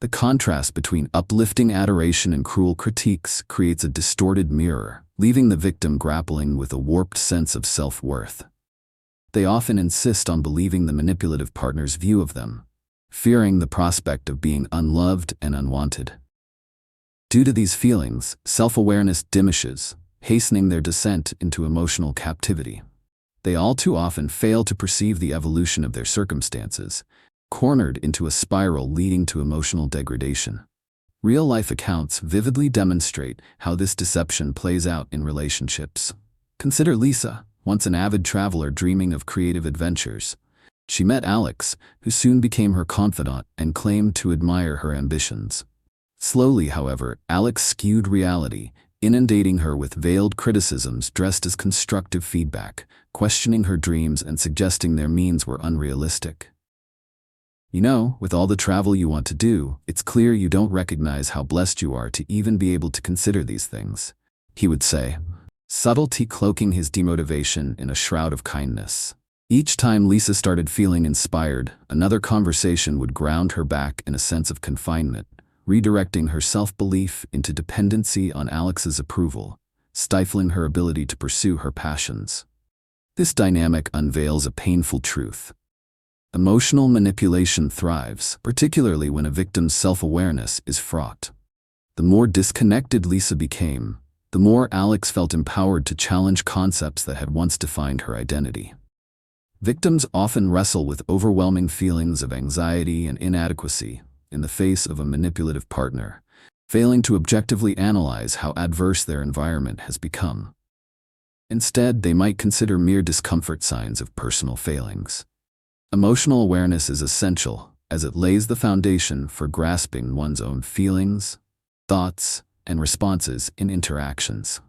The contrast between uplifting adoration and cruel critiques creates a distorted mirror, leaving the victim grappling with a warped sense of self-worth. They often insist on believing the manipulative partner's view of them, fearing the prospect of being unloved and unwanted. Due to these feelings, self-awareness diminishes, hastening their descent into emotional captivity. They all too often fail to perceive the evolution of their circumstances, cornered into a spiral leading to emotional degradation. Real-life accounts vividly demonstrate how this deception plays out in relationships. Consider Lisa, once an avid traveler dreaming of creative adventures. She met Alex, who soon became her confidant and claimed to admire her ambitions. Slowly, however, Alex skewed reality, inundating her with veiled criticisms dressed as constructive feedback, questioning her dreams and suggesting their means were unrealistic. "You know, with all the travel you want to do, it's clear you don't recognize how blessed you are to even be able to consider these things," he would say, subtlety cloaking his demotivation in a shroud of kindness. Each time Lisa started feeling inspired, another conversation would ground her back in a sense of confinement, redirecting her self-belief into dependency on Alex's approval, stifling her ability to pursue her passions. This dynamic unveils a painful truth. Emotional manipulation thrives, particularly when a victim's self-awareness is fraught. The more disconnected Lisa became, the more Alex felt empowered to challenge concepts that had once defined her identity. Victims often wrestle with overwhelming feelings of anxiety and inadequacy in the face of a manipulative partner, failing to objectively analyze how adverse their environment has become. Instead, they might consider mere discomfort signs of personal failings. Emotional awareness is essential, as it lays the foundation for grasping one's own feelings, thoughts, and responses in interactions.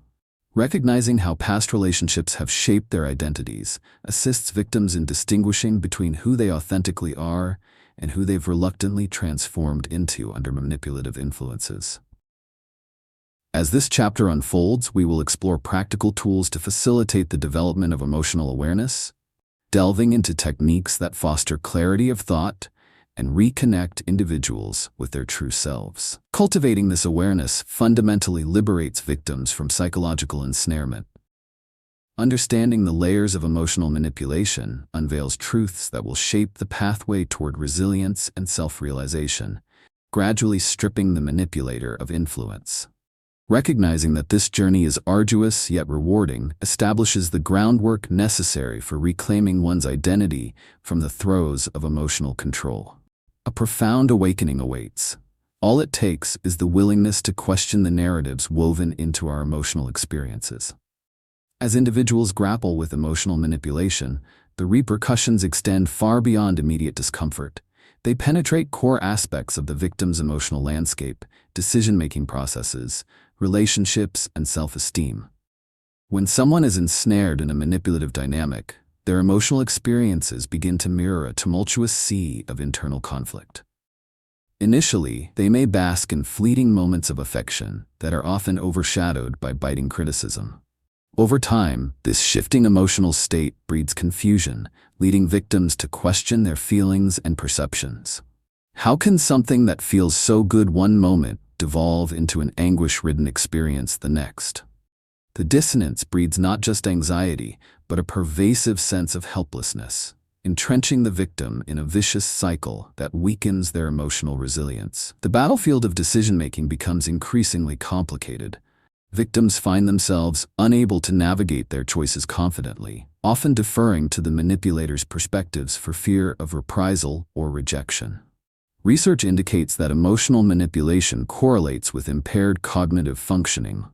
Recognizing how past relationships have shaped their identities assists victims in distinguishing between who they authentically are and who they've reluctantly transformed into under manipulative influences. As this chapter unfolds, we will explore practical tools to facilitate the development of emotional awareness, delving into techniques that foster clarity of thought and reconnect individuals with their true selves. Cultivating this awareness fundamentally liberates victims from psychological ensnarement. Understanding the layers of emotional manipulation unveils truths that will shape the pathway toward resilience and self-realization, gradually stripping the manipulator of influence. Recognizing that this journey is arduous yet rewarding establishes the groundwork necessary for reclaiming one's identity from the throes of emotional control. A profound awakening awaits. All it takes is the willingness to question the narratives woven into our emotional experiences. As individuals grapple with emotional manipulation, the repercussions extend far beyond immediate discomfort. They penetrate core aspects of the victim's emotional landscape, decision-making processes, relationships, and self-esteem. When someone is ensnared in a manipulative dynamic, their emotional experiences begin to mirror a tumultuous sea of internal conflict. Initially, they may bask in fleeting moments of affection that are often overshadowed by biting criticism. Over time, this shifting emotional state breeds confusion, leading victims to question their feelings and perceptions. How can something that feels so good one moment devolve into an anguish-ridden experience the next? The dissonance breeds not just anxiety, but a pervasive sense of helplessness, entrenching the victim in a vicious cycle that weakens their emotional resilience. The battlefield of decision-making becomes increasingly complicated. Victims find themselves unable to navigate their choices confidently, often deferring to the manipulator's perspectives for fear of reprisal or rejection. Research indicates that emotional manipulation correlates with impaired cognitive functioning.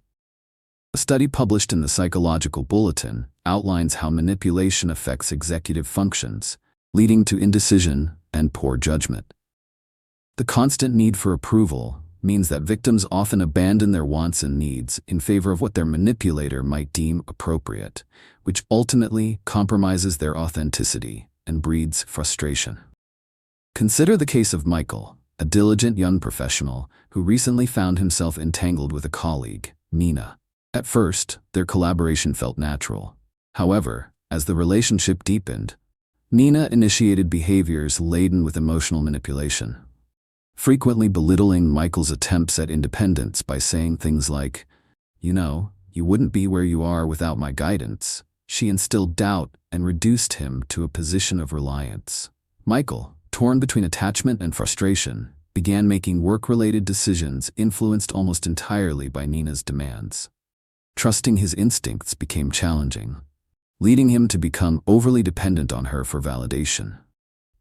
A study published in the Psychological Bulletin outlines how manipulation affects executive functions, leading to indecision and poor judgment. The constant need for approval, means that victims often abandon their wants and needs in favor of what their manipulator might deem appropriate, which ultimately compromises their authenticity and breeds frustration. Consider the case of Michael, a diligent young professional who recently found himself entangled with a colleague, Nina. At first, their collaboration felt natural. However, as the relationship deepened, Nina initiated behaviors laden with emotional manipulation, frequently belittling Michael's attempts at independence by saying things like, "You wouldn't be where you are without my guidance." She instilled doubt and reduced him to a position of reliance. Michael, torn between attachment and frustration, began making work-related decisions influenced almost entirely by Nina's demands. Trusting his instincts became challenging, leading him to become overly dependent on her for validation.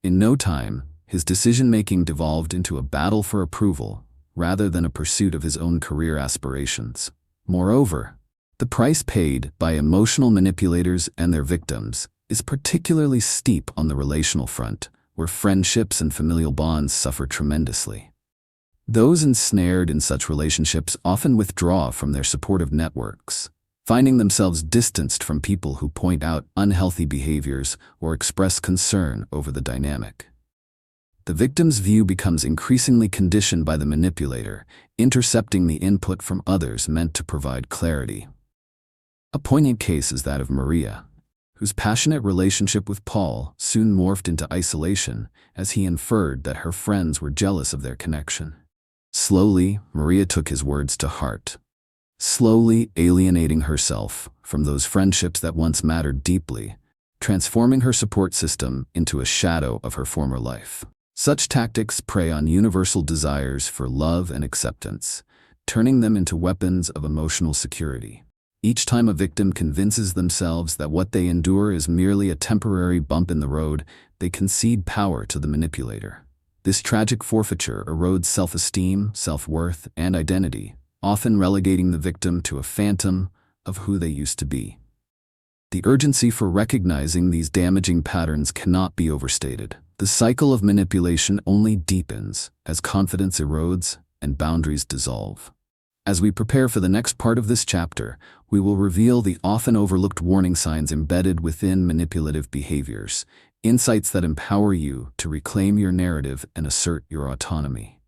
In no time, his decision-making devolved into a battle for approval rather than a pursuit of his own career aspirations. Moreover, the price paid by emotional manipulators and their victims is particularly steep on the relational front, where friendships and familial bonds suffer tremendously. Those ensnared in such relationships often withdraw from their supportive networks, finding themselves distanced from people who point out unhealthy behaviors or express concern over the dynamic. The victim's view becomes increasingly conditioned by the manipulator, intercepting the input from others meant to provide clarity. A poignant case is that of Maria, whose passionate relationship with Paul soon morphed into isolation as he inferred that her friends were jealous of their connection. Slowly, Maria took his words to heart, slowly alienating herself from those friendships that once mattered deeply, transforming her support system into a shadow of her former life. Such tactics prey on universal desires for love and acceptance, turning them into weapons of emotional security. Each time a victim convinces themselves that what they endure is merely a temporary bump in the road, they concede power to the manipulator. This tragic forfeiture erodes self-esteem, self-worth, and identity, often relegating the victim to a phantom of who they used to be. The urgency for recognizing these damaging patterns cannot be overstated. The cycle of manipulation only deepens as confidence erodes and boundaries dissolve. As we prepare for the next part of this chapter, we will reveal the often overlooked warning signs embedded within manipulative behaviors, insights that empower you to reclaim your narrative and assert your autonomy.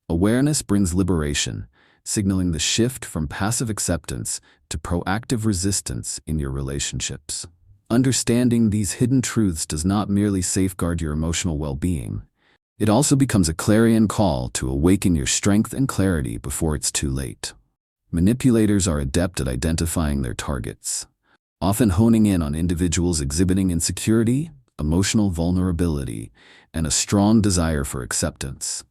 Awareness brings liberation, signaling the shift from passive acceptance to proactive resistance in your relationships. Understanding these hidden truths does not merely safeguard your emotional well-being. It also becomes a clarion call to awaken your strength and clarity before it's too late. Manipulators are adept at identifying their targets, often honing in on individuals exhibiting insecurity, emotional vulnerability, and a strong desire for acceptance.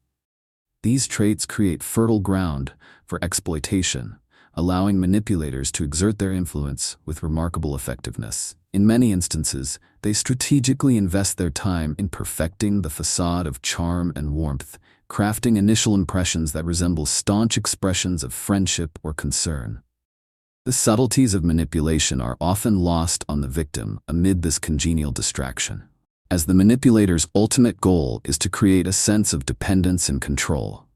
These traits create fertile ground for exploitation, allowing manipulators to exert their influence with remarkable effectiveness. In many instances, they strategically invest their time in perfecting the facade of charm and warmth, crafting initial impressions that resemble staunch expressions of friendship or concern. The subtleties of manipulation are often lost on the victim amid this congenial distraction, as the manipulator's ultimate goal is to create a sense of dependence and control.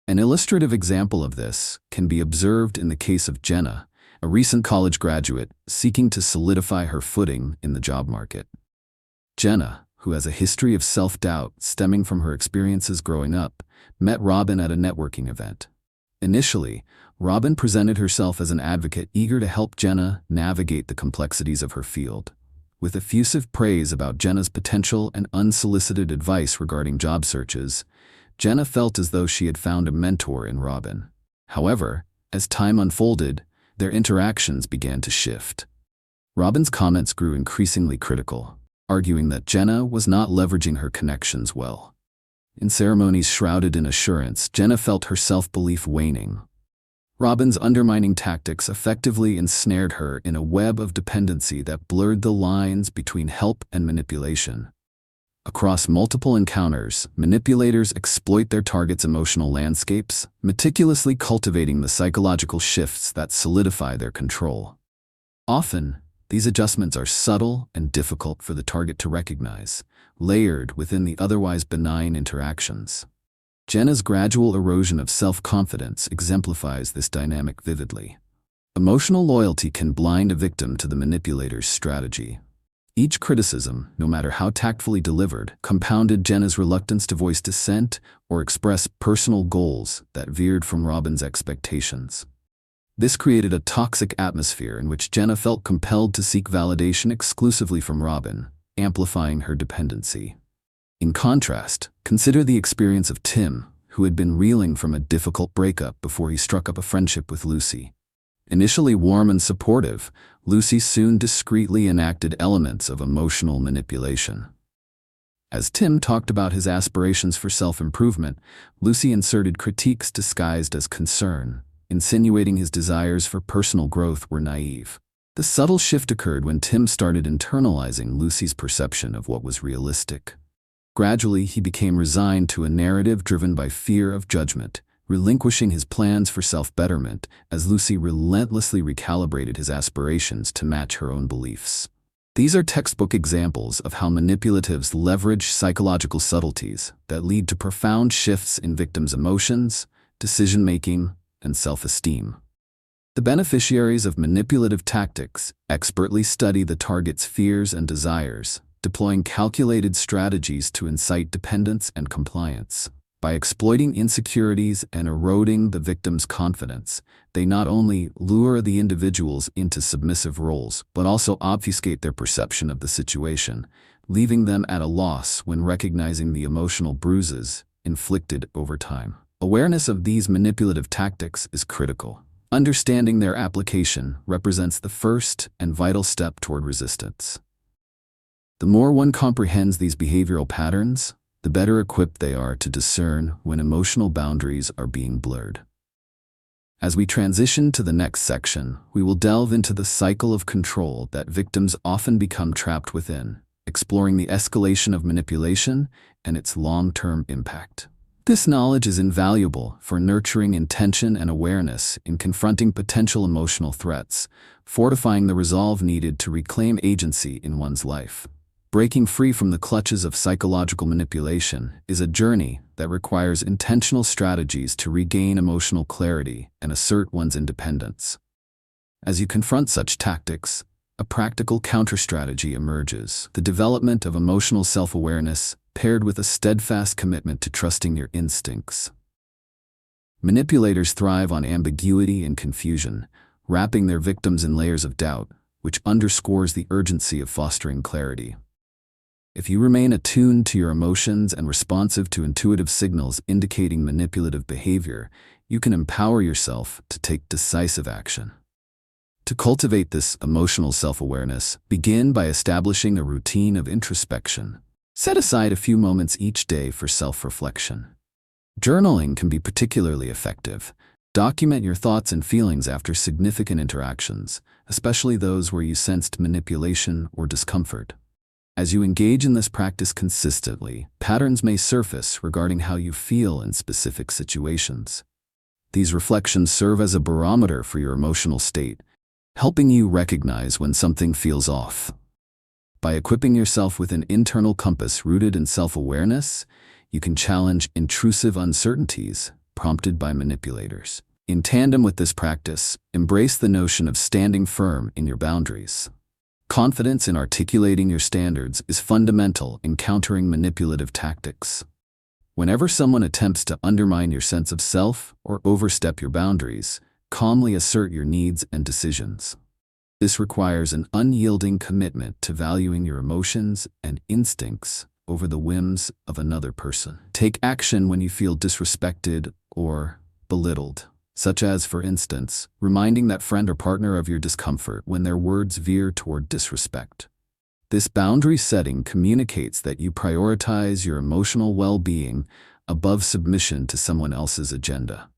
An illustrative example of this can be observed in the case of Jenna, a recent college graduate seeking to solidify her footing in the job market. Jenna, who has a history of self-doubt stemming from her experiences growing up, met Robin at a networking event. Initially, Robin presented herself as an advocate eager to help Jenna navigate the complexities of her field. With effusive praise about Jenna's potential and unsolicited advice regarding job searches, Jenna felt as though she had found a mentor in Robin. However, as time unfolded, their interactions began to shift. Robin's comments grew increasingly critical, arguing that Jenna was not leveraging her connections well. In ceremonies shrouded in assurance, Jenna felt her self-belief waning. Robin's undermining tactics effectively ensnared her in a web of dependency that blurred the lines between help and manipulation. Across multiple encounters, manipulators exploit their targets' emotional landscapes, meticulously cultivating the psychological shifts that solidify their control. Often, these adjustments are subtle and difficult for the target to recognize, layered within the otherwise benign interactions. Jenna's gradual erosion of self-confidence exemplifies this dynamic vividly. Emotional loyalty can blind a victim to the manipulator's strategy. Each criticism, no matter how tactfully delivered, compounded Jenna's reluctance to voice dissent or express personal goals that veered from Robin's expectations. This created a toxic atmosphere in which Jenna felt compelled to seek validation exclusively from Robin, amplifying her dependency. In contrast, consider the experience of Tim, who had been reeling from a difficult breakup before he struck up a friendship with Lucy. Initially warm and supportive, Lucy soon discreetly enacted elements of emotional manipulation. As Tim talked about his aspirations for self-improvement, Lucy inserted critiques disguised as concern, insinuating his desires for personal growth were naive. The subtle shift occurred when Tim started internalizing Lucy's perception of what was realistic. Gradually, he became resigned to a narrative driven by fear of judgment, relinquishing his plans for self-betterment as Lucy relentlessly recalibrated his aspirations to match her own beliefs. These are textbook examples of how manipulatives leverage psychological subtleties that lead to profound shifts in victims' emotions, decision-making, and self-esteem. The beneficiaries of manipulative tactics expertly study the target's fears and desires, deploying calculated strategies to incite dependence and compliance. By exploiting insecurities and eroding the victim's confidence, they not only lure the individuals into submissive roles, but also obfuscate their perception of the situation, leaving them at a loss when recognizing the emotional bruises inflicted over time. Awareness of these manipulative tactics is critical. Understanding their application represents the first and vital step toward resistance. The more one comprehends these behavioral patterns, the better equipped they are to discern when emotional boundaries are being blurred. As we transition to the next section, we will delve into the cycle of control that victims often become trapped within, exploring the escalation of manipulation and its long-term impact. This knowledge is invaluable for nurturing intention and awareness in confronting potential emotional threats, fortifying the resolve needed to reclaim agency in one's life. Breaking free from the clutches of psychological manipulation is a journey that requires intentional strategies to regain emotional clarity and assert one's independence. As you confront such tactics, a practical counter-strategy emerges: the development of emotional self-awareness paired with a steadfast commitment to trusting your instincts. Manipulators thrive on ambiguity and confusion, wrapping their victims in layers of doubt, which underscores the urgency of fostering clarity. If you remain attuned to your emotions and responsive to intuitive signals indicating manipulative behavior, you can empower yourself to take decisive action. To cultivate this emotional self-awareness, begin by establishing a routine of introspection. Set aside a few moments each day for self-reflection. Journaling can be particularly effective. Document your thoughts and feelings after significant interactions, especially those where you sensed manipulation or discomfort. As you engage in this practice consistently, patterns may surface regarding how you feel in specific situations. These reflections serve as a barometer for your emotional state, helping you recognize when something feels off. By equipping yourself with an internal compass rooted in self-awareness, you can challenge intrusive uncertainties prompted by manipulators. In tandem with this practice, embrace the notion of standing firm in your boundaries. Confidence in articulating your standards is fundamental in countering manipulative tactics. Whenever someone attempts to undermine your sense of self or overstep your boundaries, calmly assert your needs and decisions. This requires an unyielding commitment to valuing your emotions and instincts over the whims of another person. Take action when you feel disrespected or belittled, such as, for instance, reminding that friend or partner of your discomfort when their words veer toward disrespect. This boundary setting communicates that you prioritize your emotional well-being above submission to someone else's agenda.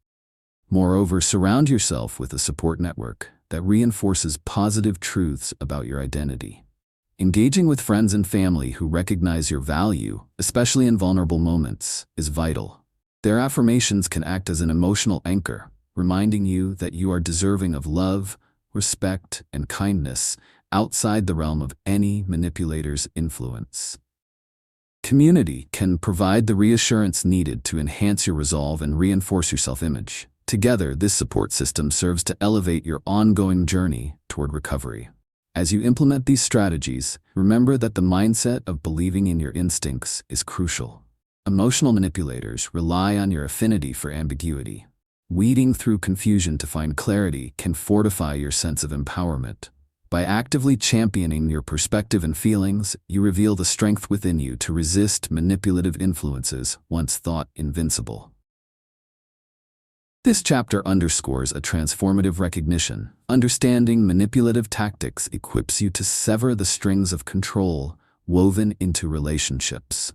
Moreover, surround yourself with a support network that reinforces positive truths about your identity. Engaging with friends and family who recognize your value, especially in vulnerable moments, is vital. Their affirmations can act as an emotional anchor, reminding you that you are deserving of love, respect, and kindness outside the realm of any manipulator's influence. Community can provide the reassurance needed to enhance your resolve and reinforce your self-image. Together, this support system serves to elevate your ongoing journey toward recovery. As you implement these strategies, remember that the mindset of believing in your instincts is crucial. Emotional manipulators rely on your affinity for ambiguity. Weeding through confusion to find clarity can fortify your sense of empowerment. By actively championing your perspective and feelings, you reveal the strength within you to resist manipulative influences once thought invincible. This chapter underscores a transformative recognition. Understanding manipulative tactics equips you to sever the strings of control woven into relationships.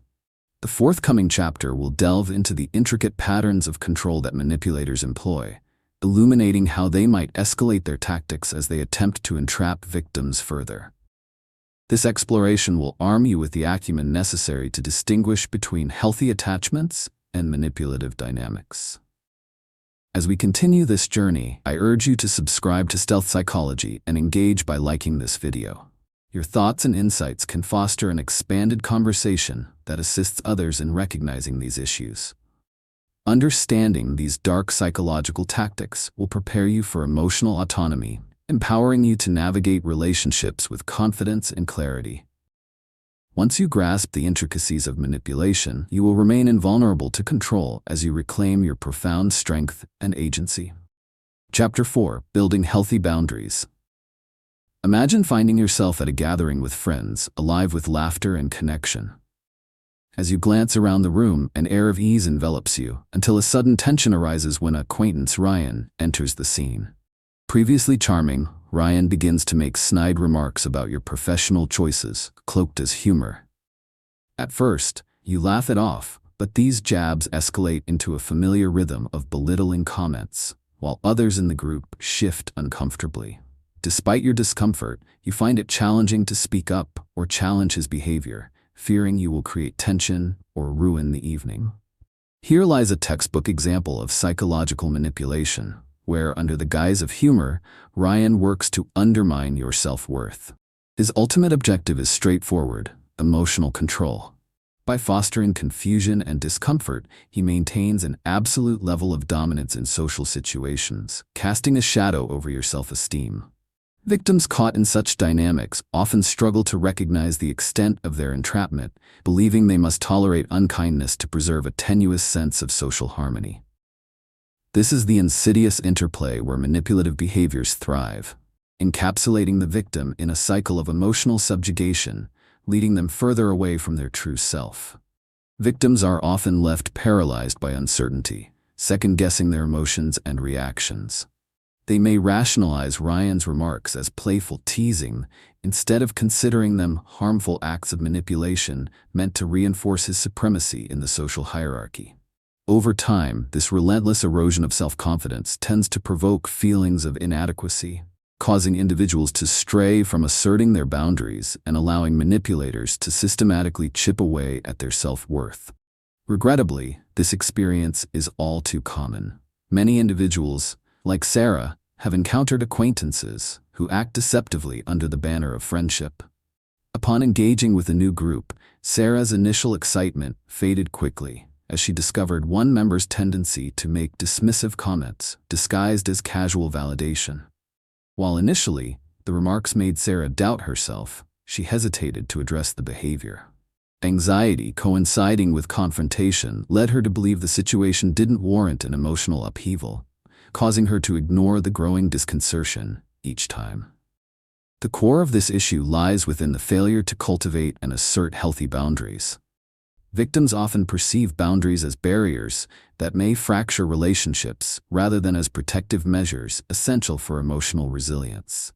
The forthcoming chapter will delve into the intricate patterns of control that manipulators employ, illuminating how they might escalate their tactics as they attempt to entrap victims further. This exploration will arm you with the acumen necessary to distinguish between healthy attachments and manipulative dynamics. As we continue this journey, I urge you to subscribe to Stealth Psychology and engage by liking this video. Your thoughts and insights can foster an expanded conversation that assists others in recognizing these issues. Understanding these dark psychological tactics will prepare you for emotional autonomy, empowering you to navigate relationships with confidence and clarity. Once you grasp the intricacies of manipulation, you will remain invulnerable to control as you reclaim your profound strength and agency. Chapter 4: Building Healthy Boundaries. Imagine finding yourself at a gathering with friends, alive with laughter and connection. As you glance around the room, an air of ease envelops you, until a sudden tension arises when acquaintance Ryan enters the scene. Previously charming, Ryan begins to make snide remarks about your professional choices, cloaked as humor. At first, you laugh it off, but these jabs escalate into a familiar rhythm of belittling comments, while others in the group shift uncomfortably. Despite your discomfort, you find it challenging to speak up or challenge his behavior, fearing you will create tension or ruin the evening. Here lies a textbook example of psychological manipulation, where, under the guise of humor, Ryan works to undermine your self-worth. His ultimate objective is straightforward: emotional control. By fostering confusion and discomfort, he maintains an absolute level of dominance in social situations, casting a shadow over your self-esteem. Victims caught in such dynamics often struggle to recognize the extent of their entrapment, believing they must tolerate unkindness to preserve a tenuous sense of social harmony. This is the insidious interplay where manipulative behaviors thrive, encapsulating the victim in a cycle of emotional subjugation, leading them further away from their true self. Victims are often left paralyzed by uncertainty, second-guessing their emotions and reactions. They may rationalize Ryan's remarks as playful teasing instead of considering them harmful acts of manipulation meant to reinforce his supremacy in the social hierarchy. Over time, this relentless erosion of self-confidence tends to provoke feelings of inadequacy, causing individuals to stray from asserting their boundaries and allowing manipulators to systematically chip away at their self-worth. Regrettably, this experience is all too common. Many individuals, like Sarah, have encountered acquaintances who act deceptively under the banner of friendship. Upon engaging with a new group, Sarah's initial excitement faded quickly, as she discovered one member's tendency to make dismissive comments disguised as casual validation. While initially, the remarks made Sarah doubt herself, she hesitated to address the behavior. Anxiety coinciding with confrontation led her to believe the situation didn't warrant an emotional upheaval, causing her to ignore the growing disconcertion each time. The core of this issue lies within the failure to cultivate and assert healthy boundaries. Victims often perceive boundaries as barriers that may fracture relationships rather than as protective measures essential for emotional resilience.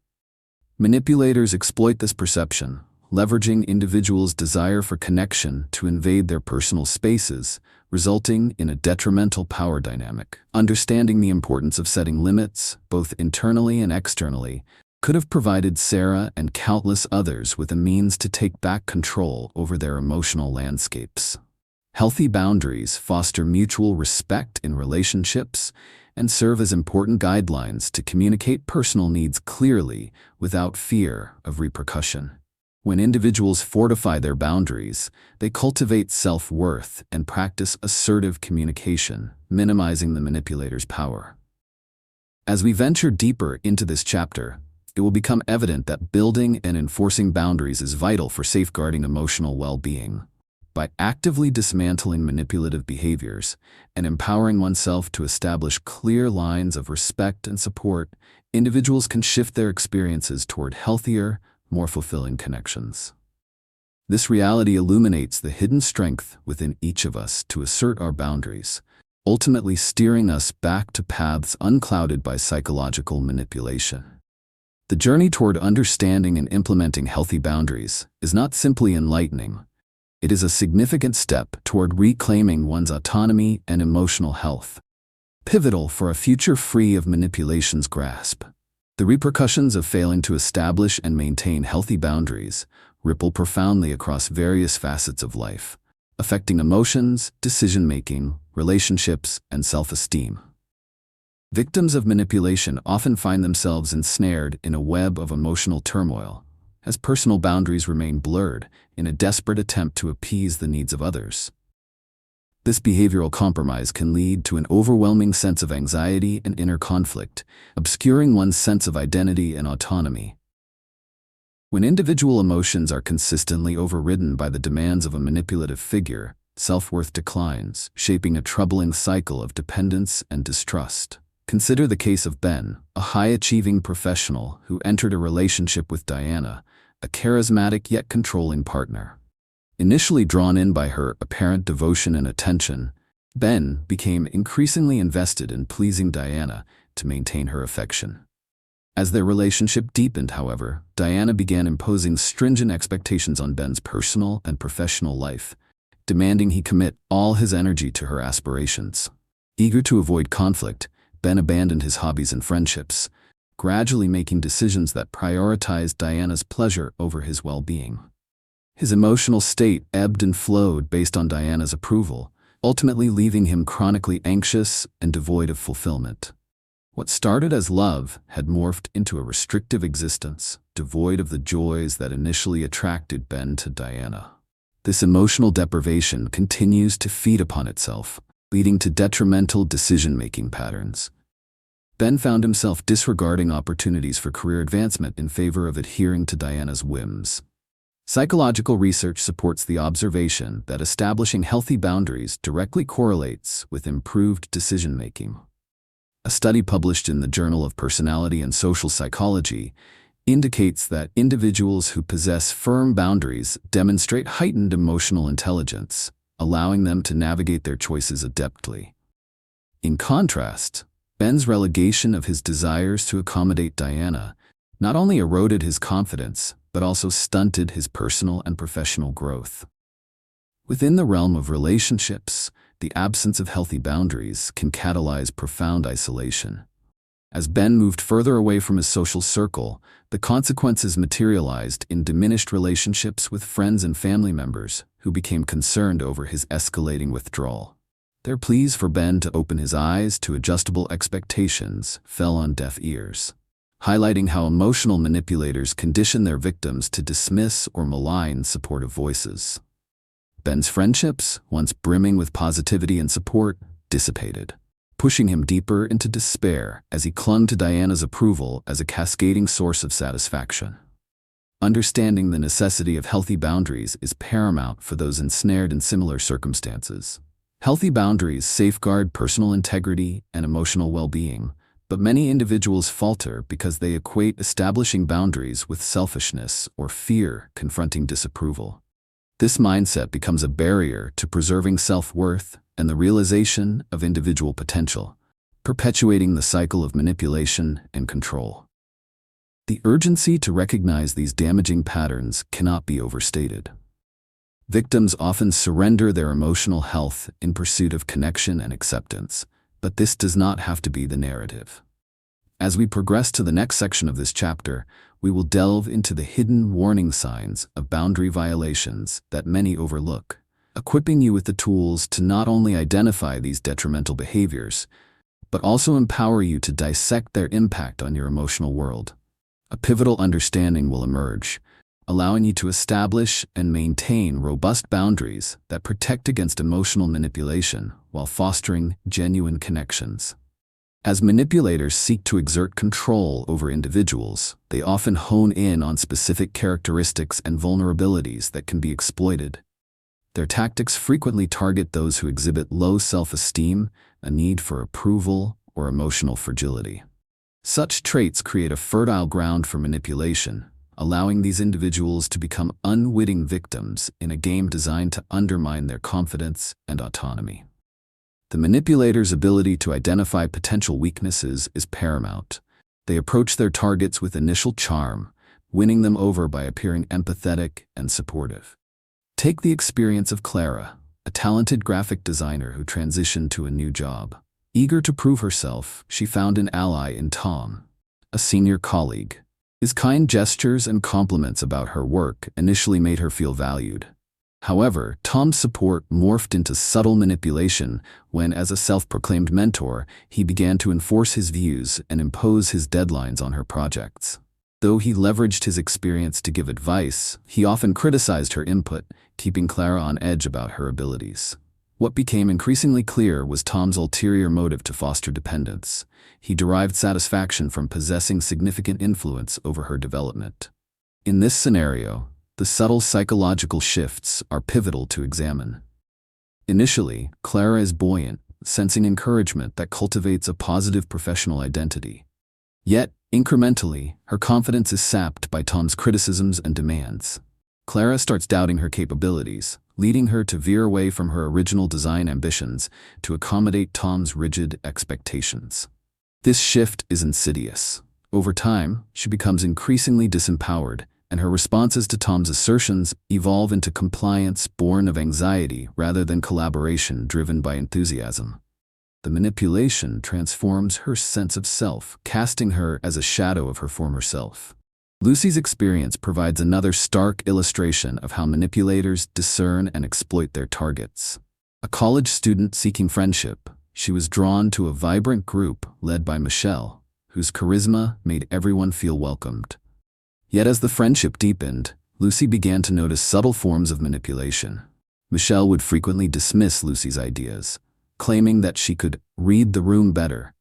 Manipulators exploit this perception, leveraging individuals' desire for connection to invade their personal spaces, resulting in a detrimental power dynamic. Understanding the importance of setting limits, both internally and externally, could have provided Sarah and countless others with a means to take back control over their emotional landscapes. Healthy boundaries foster mutual respect in relationships and serve as important guidelines to communicate personal needs clearly without fear of repercussion. When individuals fortify their boundaries, they cultivate self-worth and practice assertive communication, minimizing the manipulator's power. As we venture deeper into this chapter, it will become evident that building and enforcing boundaries is vital for safeguarding emotional well-being. By actively dismantling manipulative behaviors and empowering oneself to establish clear lines of respect and support, individuals can shift their experiences toward healthier, more fulfilling connections. This reality illuminates the hidden strength within each of us to assert our boundaries, ultimately steering us back to paths unclouded by psychological manipulation. The journey toward understanding and implementing healthy boundaries is not simply enlightening. It is a significant step toward reclaiming one's autonomy and emotional health, pivotal for a future free of manipulation's grasp. The repercussions of failing to establish and maintain healthy boundaries ripple profoundly across various facets of life, affecting emotions, decision-making, relationships, and self-esteem. Victims of manipulation often find themselves ensnared in a web of emotional turmoil, as personal boundaries remain blurred in a desperate attempt to appease the needs of others. This behavioral compromise can lead to an overwhelming sense of anxiety and inner conflict, obscuring one's sense of identity and autonomy. When individual emotions are consistently overridden by the demands of a manipulative figure, self-worth declines, shaping a troubling cycle of dependence and distrust. Consider the case of Ben, a high-achieving professional who entered a relationship with Diana, a charismatic yet controlling partner. Initially drawn in by her apparent devotion and attention, Ben became increasingly invested in pleasing Diana to maintain her affection. As their relationship deepened, however, Diana began imposing stringent expectations on Ben's personal and professional life, demanding he commit all his energy to her aspirations. Eager to avoid conflict, Ben abandoned his hobbies and friendships, gradually making decisions that prioritized Diana's pleasure over his well-being. His emotional state ebbed and flowed based on Diana's approval, ultimately leaving him chronically anxious and devoid of fulfillment. What started as love had morphed into a restrictive existence, devoid of the joys that initially attracted Ben to Diana. This emotional deprivation continues to feed upon itself, leading to detrimental decision-making patterns. Ben found himself disregarding opportunities for career advancement in favor of adhering to Diana's whims. Psychological research supports the observation that establishing healthy boundaries directly correlates with improved decision-making. A study published in the Journal of Personality and Social Psychology indicates that individuals who possess firm boundaries demonstrate heightened emotional intelligence, allowing them to navigate their choices adeptly. In contrast, Ben's relegation of his desires to accommodate Diana not only eroded his confidence, but also stunted his personal and professional growth. Within the realm of relationships, the absence of healthy boundaries can catalyze profound isolation. As Ben moved further away from his social circle, the consequences materialized in diminished relationships with friends and family members who became concerned over his escalating withdrawal. Their pleas for Ben to open his eyes to adjustable expectations fell on deaf ears, highlighting how emotional manipulators condition their victims to dismiss or malign supportive voices. Ben's friendships, once brimming with positivity and support, dissipated, pushing him deeper into despair as he clung to Diana's approval as a cascading source of satisfaction. Understanding the necessity of healthy boundaries is paramount for those ensnared in similar circumstances. Healthy boundaries safeguard personal integrity and emotional well-being, but many individuals falter because they equate establishing boundaries with selfishness or fear confronting disapproval. This mindset becomes a barrier to preserving self-worth and the realization of individual potential, perpetuating the cycle of manipulation and control. The urgency to recognize these damaging patterns cannot be overstated. Victims often surrender their emotional health in pursuit of connection and acceptance, but this does not have to be the narrative. As we progress to the next section of this chapter, we will delve into the hidden warning signs of boundary violations that many overlook, equipping you with the tools to not only identify these detrimental behaviors, but also empower you to dissect their impact on your emotional world. A pivotal understanding will emerge, allowing you to establish and maintain robust boundaries that protect against emotional manipulation while fostering genuine connections. As manipulators seek to exert control over individuals, they often hone in on specific characteristics and vulnerabilities that can be exploited. Their tactics frequently target those who exhibit low self-esteem, a need for approval, or emotional fragility. Such traits create a fertile ground for manipulation, allowing these individuals to become unwitting victims in a game designed to undermine their confidence and autonomy. The manipulator's ability to identify potential weaknesses is paramount. They approach their targets with initial charm, winning them over by appearing empathetic and supportive. Take the experience of Clara, a talented graphic designer who transitioned to a new job. Eager to prove herself, she found an ally in Tom, a senior colleague. His kind gestures and compliments about her work initially made her feel valued. However, Tom's support morphed into subtle manipulation when, as a self-proclaimed mentor, he began to enforce his views and impose his deadlines on her projects. Though he leveraged his experience to give advice, he often criticized her input, keeping Clara on edge about her abilities. What became increasingly clear was Tom's ulterior motive to foster dependence. He derived satisfaction from possessing significant influence over her development. In this scenario, the subtle psychological shifts are pivotal to examine. Initially, Clara is buoyant, sensing encouragement that cultivates a positive professional identity. Yet, incrementally, her confidence is sapped by Tom's criticisms and demands. Clara starts doubting her capabilities, leading her to veer away from her original design ambitions to accommodate Tom's rigid expectations. This shift is insidious. Over time, she becomes increasingly disempowered, and her responses to Tom's assertions evolve into compliance born of anxiety rather than collaboration driven by enthusiasm. The manipulation transforms her sense of self, casting her as a shadow of her former self. Lucy's experience provides another stark illustration of how manipulators discern and exploit their targets. A college student seeking friendship, she was drawn to a vibrant group led by Michelle, whose charisma made everyone feel welcomed. Yet as the friendship deepened, Lucy began to notice subtle forms of manipulation. Michelle would frequently dismiss Lucy's ideas, claiming that she could read the room better,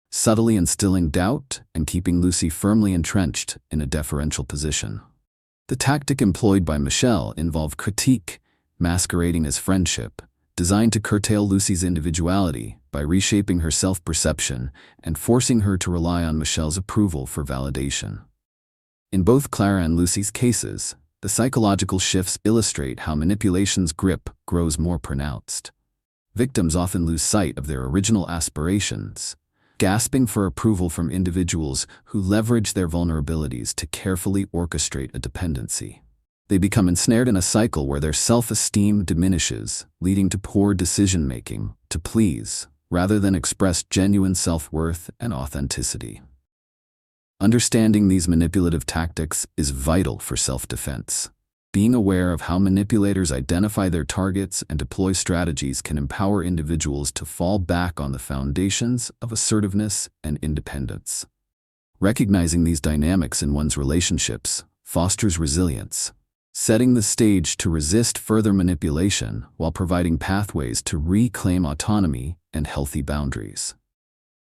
subtly instilling doubt and keeping Lucy firmly entrenched in a deferential position. The tactic employed by Michelle involved critique, masquerading as friendship, designed to curtail Lucy's individuality by reshaping her self-perception and forcing her to rely on Michelle's approval for validation. In both Clara and Lucy's cases, the psychological shifts illustrate how manipulation's grip grows more pronounced. Victims often lose sight of their original aspirations, gasping for approval from individuals who leverage their vulnerabilities to carefully orchestrate a dependency. They become ensnared in a cycle where their self-esteem diminishes, leading to poor decision-making to please, rather than express genuine self-worth and authenticity. Understanding these manipulative tactics is vital for self-defense. Being aware of how manipulators identify their targets and deploy strategies can empower individuals to fall back on the foundations of assertiveness and independence. Recognizing these dynamics in one's relationships fosters resilience, setting the stage to resist further manipulation while providing pathways to reclaim autonomy and healthy boundaries.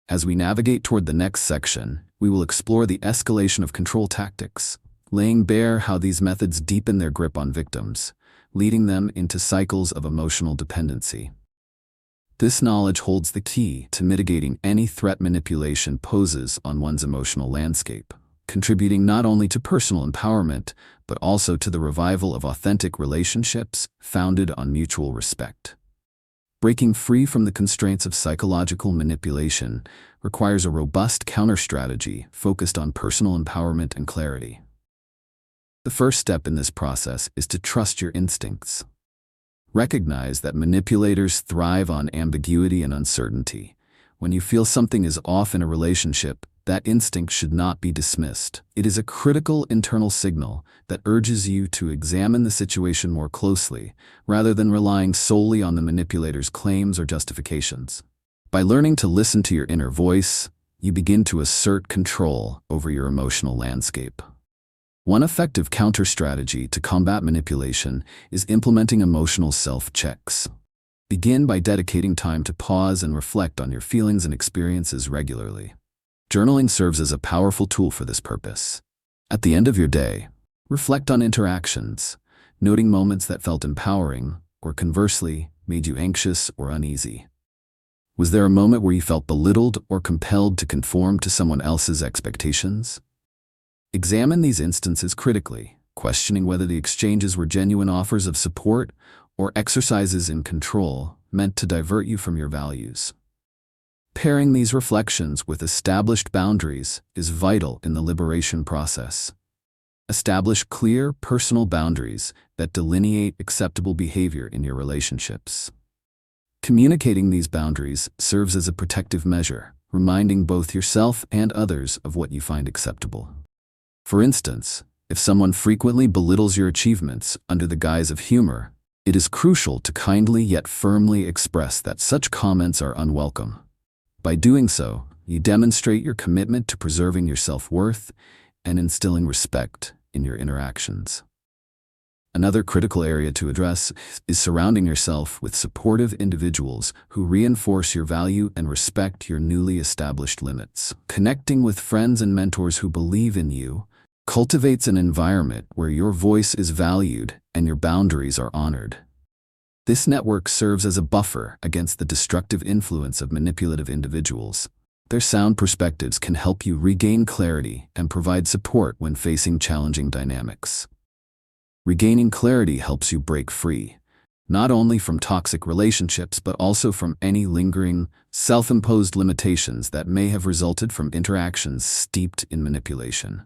As we navigate toward the next section, we will explore the escalation of control tactics, laying bare how these methods deepen their grip on victims, leading them into cycles of emotional dependency. This knowledge holds the key to mitigating any threat manipulation poses on one's emotional landscape, contributing not only to personal empowerment, but also to the revival of authentic relationships founded on mutual respect. Breaking free from the constraints of psychological manipulation requires a robust counter-strategy focused on personal empowerment and clarity. The first step in this process is to trust your instincts. Recognize that manipulators thrive on ambiguity and uncertainty. When you feel something is off in a relationship, that instinct should not be dismissed. It is a critical internal signal that urges you to examine the situation more closely, rather than relying solely on the manipulator's claims or justifications. By learning to listen to your inner voice, you begin to assert control over your emotional landscape. One effective counter-strategy to combat manipulation is implementing emotional self-checks. Begin by dedicating time to pause and reflect on your feelings and experiences regularly. Journaling serves as a powerful tool for this purpose. At the end of your day, reflect on interactions, noting moments that felt empowering or conversely made you anxious or uneasy. Was there a moment where you felt belittled or compelled to conform to someone else's expectations? Examine these instances critically, questioning whether the exchanges were genuine offers of support or exercises in control meant to divert you from your values. Pairing these reflections with established boundaries is vital in the liberation process. Establish clear, personal boundaries that delineate acceptable behavior in your relationships. Communicating these boundaries serves as a protective measure, reminding both yourself and others of what you find acceptable. For instance, if someone frequently belittles your achievements under the guise of humor, it is crucial to kindly yet firmly express that such comments are unwelcome. By doing so, you demonstrate your commitment to preserving your self-worth and instilling respect in your interactions. Another critical area to address is surrounding yourself with supportive individuals who reinforce your value and respect your newly established limits. Connecting with friends and mentors who believe in you cultivates an environment where your voice is valued and your boundaries are honored. This network serves as a buffer against the destructive influence of manipulative individuals. Their sound perspectives can help you regain clarity and provide support when facing challenging dynamics. Regaining clarity helps you break free, not only from toxic relationships but also from any lingering, self-imposed limitations that may have resulted from interactions steeped in manipulation.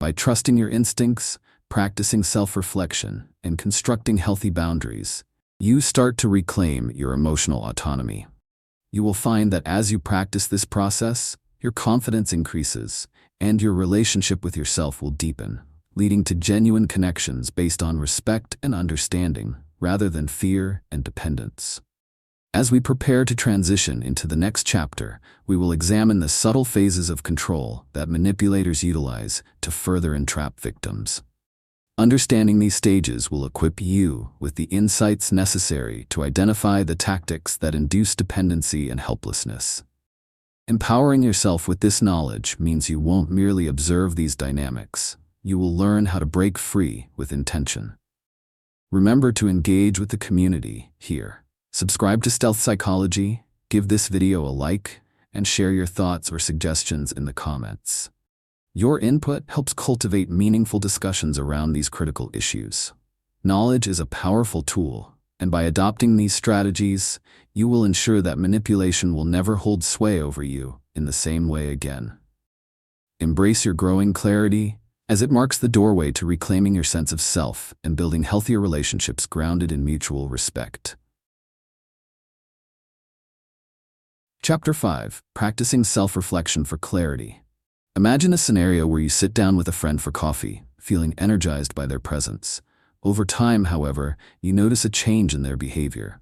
By trusting your instincts, practicing self-reflection, and constructing healthy boundaries, you start to reclaim your emotional autonomy. You will find that as you practice this process, your confidence increases, and your relationship with yourself will deepen, leading to genuine connections based on respect and understanding, rather than fear and dependence. As we prepare to transition into the next chapter, we will examine the subtle phases of control that manipulators utilize to further entrap victims. Understanding these stages will equip you with the insights necessary to identify the tactics that induce dependency and helplessness. Empowering yourself with this knowledge means you won't merely observe these dynamics. You will learn how to break free with intention. Remember to engage with the community here. Subscribe to Stealth Psychology, give this video a like, and share your thoughts or suggestions in the comments. Your input helps cultivate meaningful discussions around these critical issues. Knowledge is a powerful tool, and by adopting these strategies, you will ensure that manipulation will never hold sway over you in the same way again. Embrace your growing clarity, as it marks the doorway to reclaiming your sense of self and building healthier relationships grounded in mutual respect. Chapter 5. Practicing Self-Reflection for Clarity. Imagine a scenario where you sit down with a friend for coffee, feeling energized by their presence. Over time, however, you notice a change in their behavior.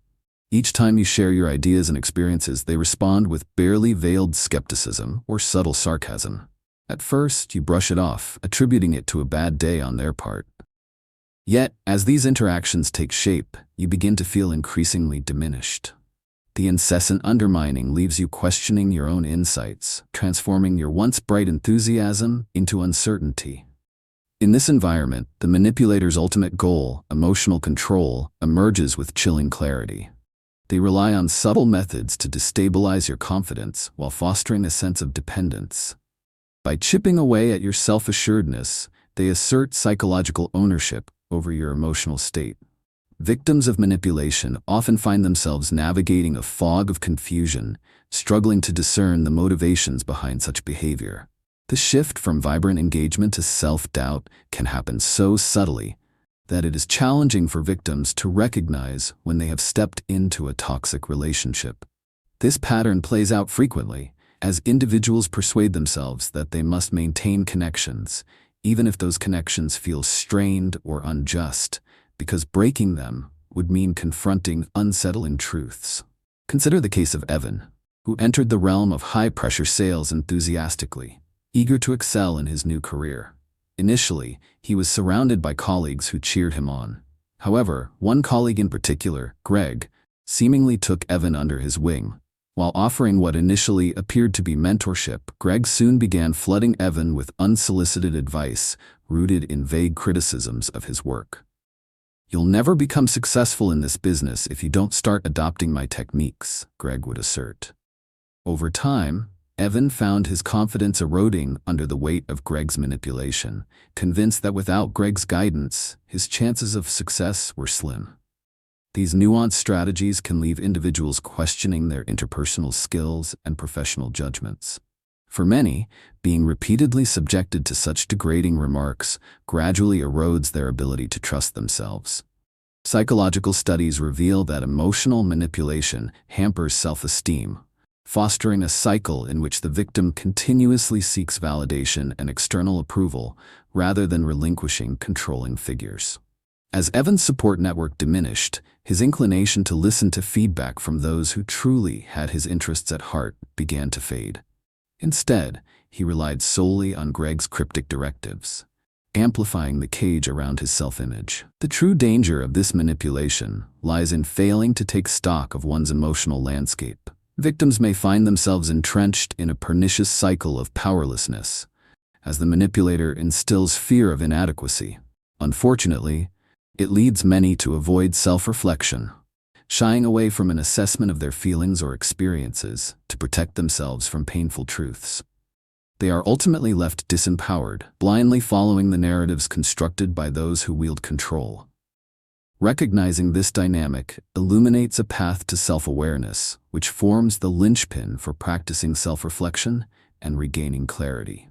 Each time you share your ideas and experiences, they respond with barely veiled skepticism or subtle sarcasm. At first, you brush it off, attributing it to a bad day on their part. Yet, as these interactions take shape, you begin to feel increasingly diminished. The incessant undermining leaves you questioning your own insights, transforming your once bright enthusiasm into uncertainty. In this environment, the manipulator's ultimate goal, emotional control, emerges with chilling clarity. They rely on subtle methods to destabilize your confidence while fostering a sense of dependence. By chipping away at your self-assuredness, they assert psychological ownership over your emotional state. Victims of manipulation often find themselves navigating a fog of confusion, struggling to discern the motivations behind such behavior. The shift from vibrant engagement to self-doubt can happen so subtly that it is challenging for victims to recognize when they have stepped into a toxic relationship. This pattern plays out frequently as individuals persuade themselves that they must maintain connections, even if those connections feel strained or unjust, because breaking them would mean confronting unsettling truths. Consider the case of Evan, who entered the realm of high-pressure sales enthusiastically, eager to excel in his new career. Initially, he was surrounded by colleagues who cheered him on. However, one colleague in particular, Greg, seemingly took Evan under his wing. While offering what initially appeared to be mentorship, Greg soon began flooding Evan with unsolicited advice rooted in vague criticisms of his work. "You'll never become successful in this business if you don't start adopting my techniques," Greg would assert. Over time, Evan found his confidence eroding under the weight of Greg's manipulation, convinced that without Greg's guidance, his chances of success were slim. These nuanced strategies can leave individuals questioning their interpersonal skills and professional judgments. For many, being repeatedly subjected to such degrading remarks gradually erodes their ability to trust themselves. Psychological studies reveal that emotional manipulation hampers self-esteem, fostering a cycle in which the victim continuously seeks validation and external approval rather than relinquishing controlling figures. As Evan's support network diminished, his inclination to listen to feedback from those who truly had his interests at heart began to fade. Instead, he relied solely on Greg's cryptic directives, amplifying the cage around his self-image. The true danger of this manipulation lies in failing to take stock of one's emotional landscape. Victims may find themselves entrenched in a pernicious cycle of powerlessness, as the manipulator instills fear of inadequacy. Unfortunately, it leads many to avoid self-reflection, shying away from an assessment of their feelings or experiences to protect themselves from painful truths. They are ultimately left disempowered, blindly following the narratives constructed by those who wield control. Recognizing this dynamic illuminates a path to self-awareness, which forms the linchpin for practicing self-reflection and regaining clarity.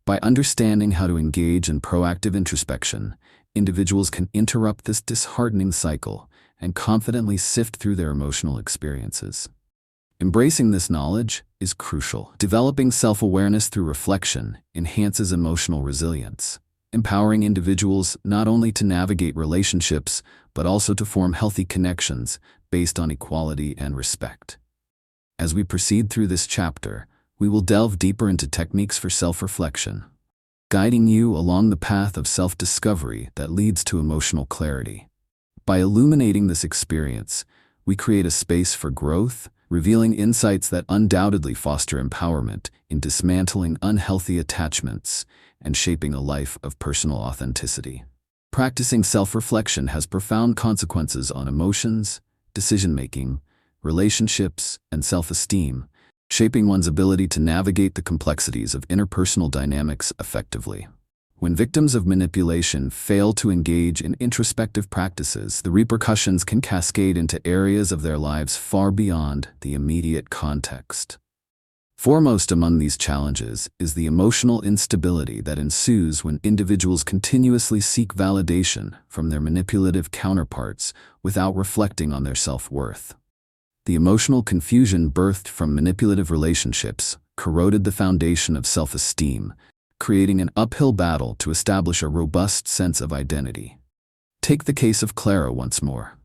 By understanding how to engage in proactive introspection, individuals can interrupt this disheartening cycle and confidently sift through their emotional experiences. Embracing this knowledge is crucial. Developing self-awareness through reflection enhances emotional resilience, empowering individuals not only to navigate relationships, but also to form healthy connections based on equality and respect. As we proceed through this chapter, we will delve deeper into techniques for self-reflection, guiding you along the path of self-discovery that leads to emotional clarity. By illuminating this experience, we create a space for growth, revealing insights that undoubtedly foster empowerment in dismantling unhealthy attachments and shaping a life of personal authenticity. Practicing self-reflection has profound consequences on emotions, decision-making, relationships, and self-esteem, shaping one's ability to navigate the complexities of interpersonal dynamics effectively. When victims of manipulation fail to engage in introspective practices, the repercussions can cascade into areas of their lives far beyond the immediate context. Foremost among these challenges is the emotional instability that ensues when individuals continuously seek validation from their manipulative counterparts without reflecting on their self-worth. The emotional confusion birthed from manipulative relationships corroded the foundation of self-esteem, creating an uphill battle to establish a robust sense of identity. Take the case of Clara once more.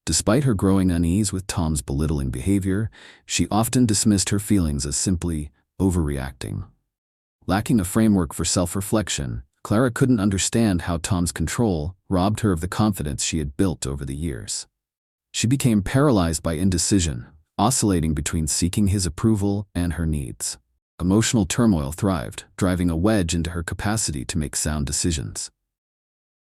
Despite her growing unease with Tom's belittling behavior, she often dismissed her feelings as simply overreacting. Lacking a framework for self-reflection, Clara couldn't understand how Tom's control robbed her of the confidence she had built over the years. She became paralyzed by indecision, oscillating between seeking his approval and her needs. Emotional turmoil thrived, driving a wedge into her capacity to make sound decisions.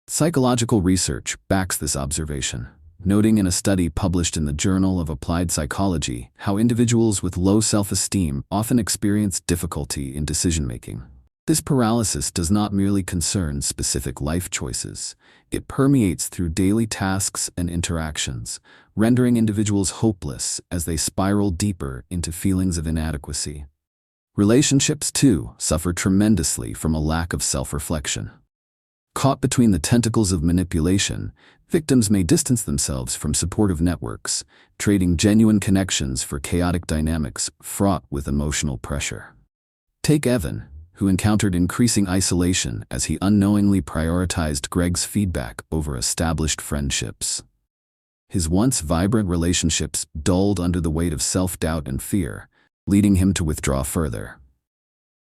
Psychological research backs this observation, noting in a study published in the Journal of Applied Psychology how individuals with low self-esteem often experience difficulty in decision-making. This paralysis does not merely concern specific life choices. It permeates through daily tasks and interactions, rendering individuals hopeless as they spiral deeper into feelings of inadequacy. Relationships, too, suffer tremendously from a lack of self-reflection. Caught between the tentacles of manipulation, victims may distance themselves from supportive networks, trading genuine connections for chaotic dynamics fraught with emotional pressure. Take Evan, who encountered increasing isolation as he unknowingly prioritized Greg's feedback over established friendships. His once vibrant relationships dulled under the weight of self-doubt and fear, leading him to withdraw further.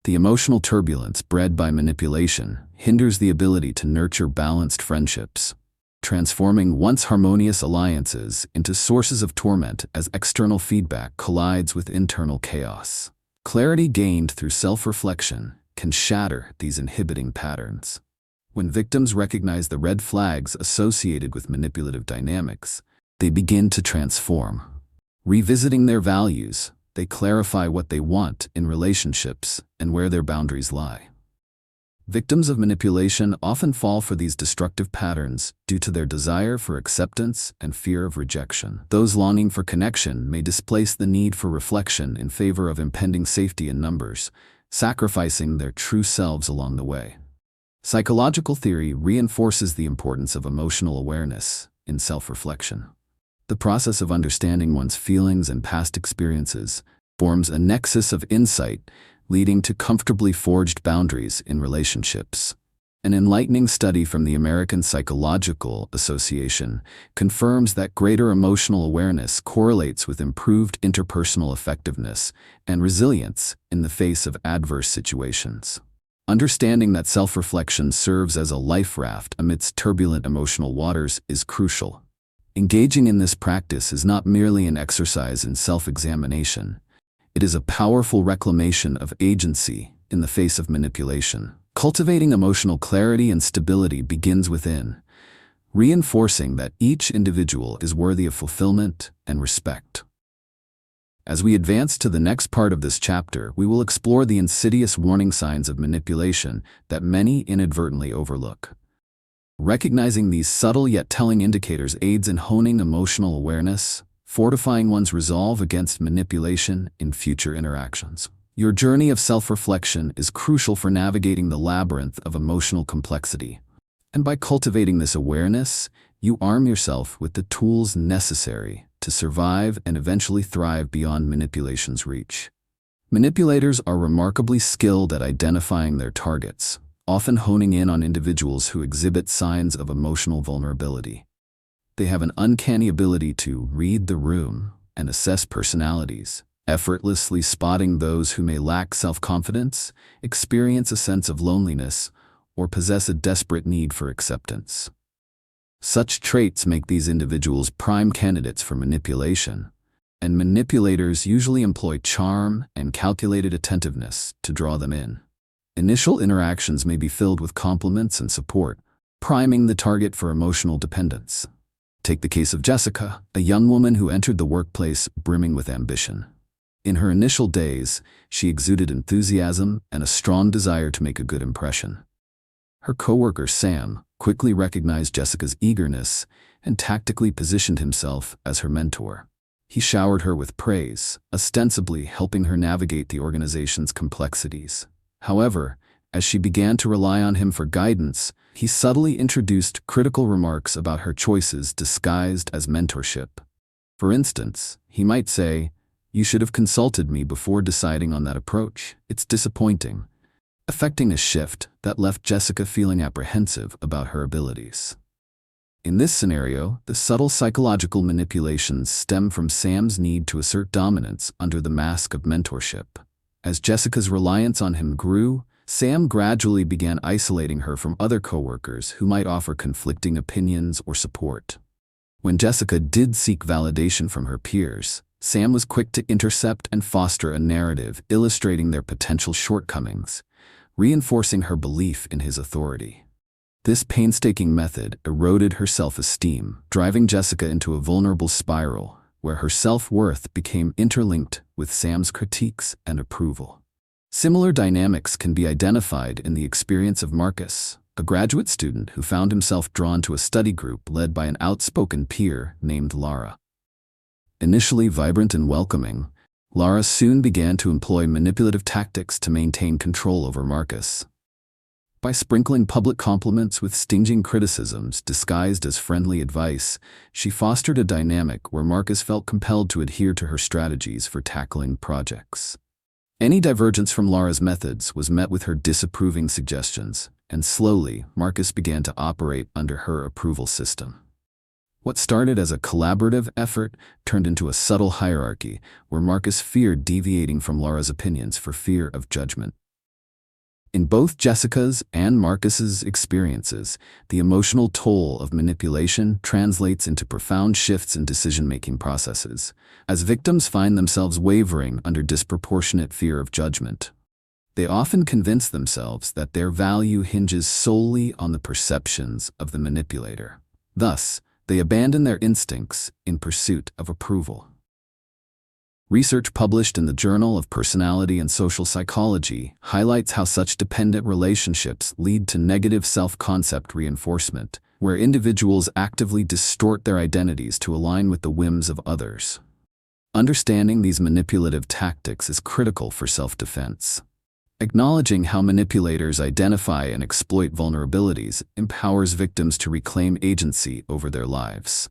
The emotional turbulence bred by manipulation hinders the ability to nurture balanced friendships, transforming once harmonious alliances into sources of torment as external feedback collides with internal chaos. Clarity gained through self-reflection can shatter these inhibiting patterns. When victims recognize the red flags associated with manipulative dynamics, they begin to transform. Revisiting their values, they clarify what they want in relationships and where their boundaries lie. Victims of manipulation often fall for these destructive patterns due to their desire for acceptance and fear of rejection. Those longing for connection may displace the need for reflection in favor of impending safety in numbers, sacrificing their true selves along the way. Psychological theory reinforces the importance of emotional awareness in self-reflection. The process of understanding one's feelings and past experiences forms a nexus of insight, leading to comfortably forged boundaries in relationships. An enlightening study from the American Psychological Association confirms that greater emotional awareness correlates with improved interpersonal effectiveness and resilience in the face of adverse situations. Understanding that self-reflection serves as a life raft amidst turbulent emotional waters is crucial. Engaging in this practice is not merely an exercise in self-examination. It is a powerful reclamation of agency in the face of manipulation. Cultivating emotional clarity and stability begins within, reinforcing that each individual is worthy of fulfillment and respect. As we advance to the next part of this chapter, we will explore the insidious warning signs of manipulation that many inadvertently overlook. Recognizing these subtle yet telling indicators aids in honing emotional awareness, fortifying one's resolve against manipulation in future interactions. Your journey of self-reflection is crucial for navigating the labyrinth of emotional complexity. And by cultivating this awareness, you arm yourself with the tools necessary to survive and eventually thrive beyond manipulation's reach. Manipulators are remarkably skilled at identifying their targets, often honing in on individuals who exhibit signs of emotional vulnerability. They have an uncanny ability to read the room and assess personalities, effortlessly spotting those who may lack self-confidence, experience a sense of loneliness, or possess a desperate need for acceptance. Such traits make these individuals prime candidates for manipulation, and manipulators usually employ charm and calculated attentiveness to draw them in. Initial interactions may be filled with compliments and support, priming the target for emotional dependence. Take the case of Jessica, a young woman who entered the workplace brimming with ambition. In her initial days, she exuded enthusiasm and a strong desire to make a good impression. Her coworker Sam quickly recognized Jessica's eagerness and tactically positioned himself as her mentor. He showered her with praise, ostensibly helping her navigate the organization's complexities. However, as she began to rely on him for guidance, he subtly introduced critical remarks about her choices disguised as mentorship. For instance, he might say, "You should have consulted me before deciding on that approach. It's disappointing," affecting a shift that left Jessica feeling apprehensive about her abilities. In this scenario, the subtle psychological manipulations stem from Sam's need to assert dominance under the mask of mentorship. As Jessica's reliance on him grew, Sam gradually began isolating her from other coworkers who might offer conflicting opinions or support. When Jessica did seek validation from her peers, Sam was quick to intercept and foster a narrative illustrating their potential shortcomings, reinforcing her belief in his authority. This painstaking method eroded her self-esteem, driving Jessica into a vulnerable spiral where her self-worth became interlinked with Sam's critiques and approval. Similar dynamics can be identified in the experience of Marcus, a graduate student who found himself drawn to a study group led by an outspoken peer named Lara. Initially vibrant and welcoming, Lara soon began to employ manipulative tactics to maintain control over Marcus. By sprinkling public compliments with stinging criticisms disguised as friendly advice, she fostered a dynamic where Marcus felt compelled to adhere to her strategies for tackling projects. Any divergence from Lara's methods was met with her disapproving suggestions, and slowly, Marcus began to operate under her approval system. What started as a collaborative effort turned into a subtle hierarchy where Marcus feared deviating from Lara's opinions for fear of judgment. In both Jessica's and Marcus's experiences, the emotional toll of manipulation translates into profound shifts in decision-making processes, as victims find themselves wavering under disproportionate fear of judgment. They often convince themselves that their value hinges solely on the perceptions of the manipulator. Thus, they abandon their instincts in pursuit of approval. Research published in the Journal of Personality and Social Psychology highlights how such dependent relationships lead to negative self-concept reinforcement, where individuals actively distort their identities to align with the whims of others. Understanding these manipulative tactics is critical for self-defense. Acknowledging how manipulators identify and exploit vulnerabilities empowers victims to reclaim agency over their lives.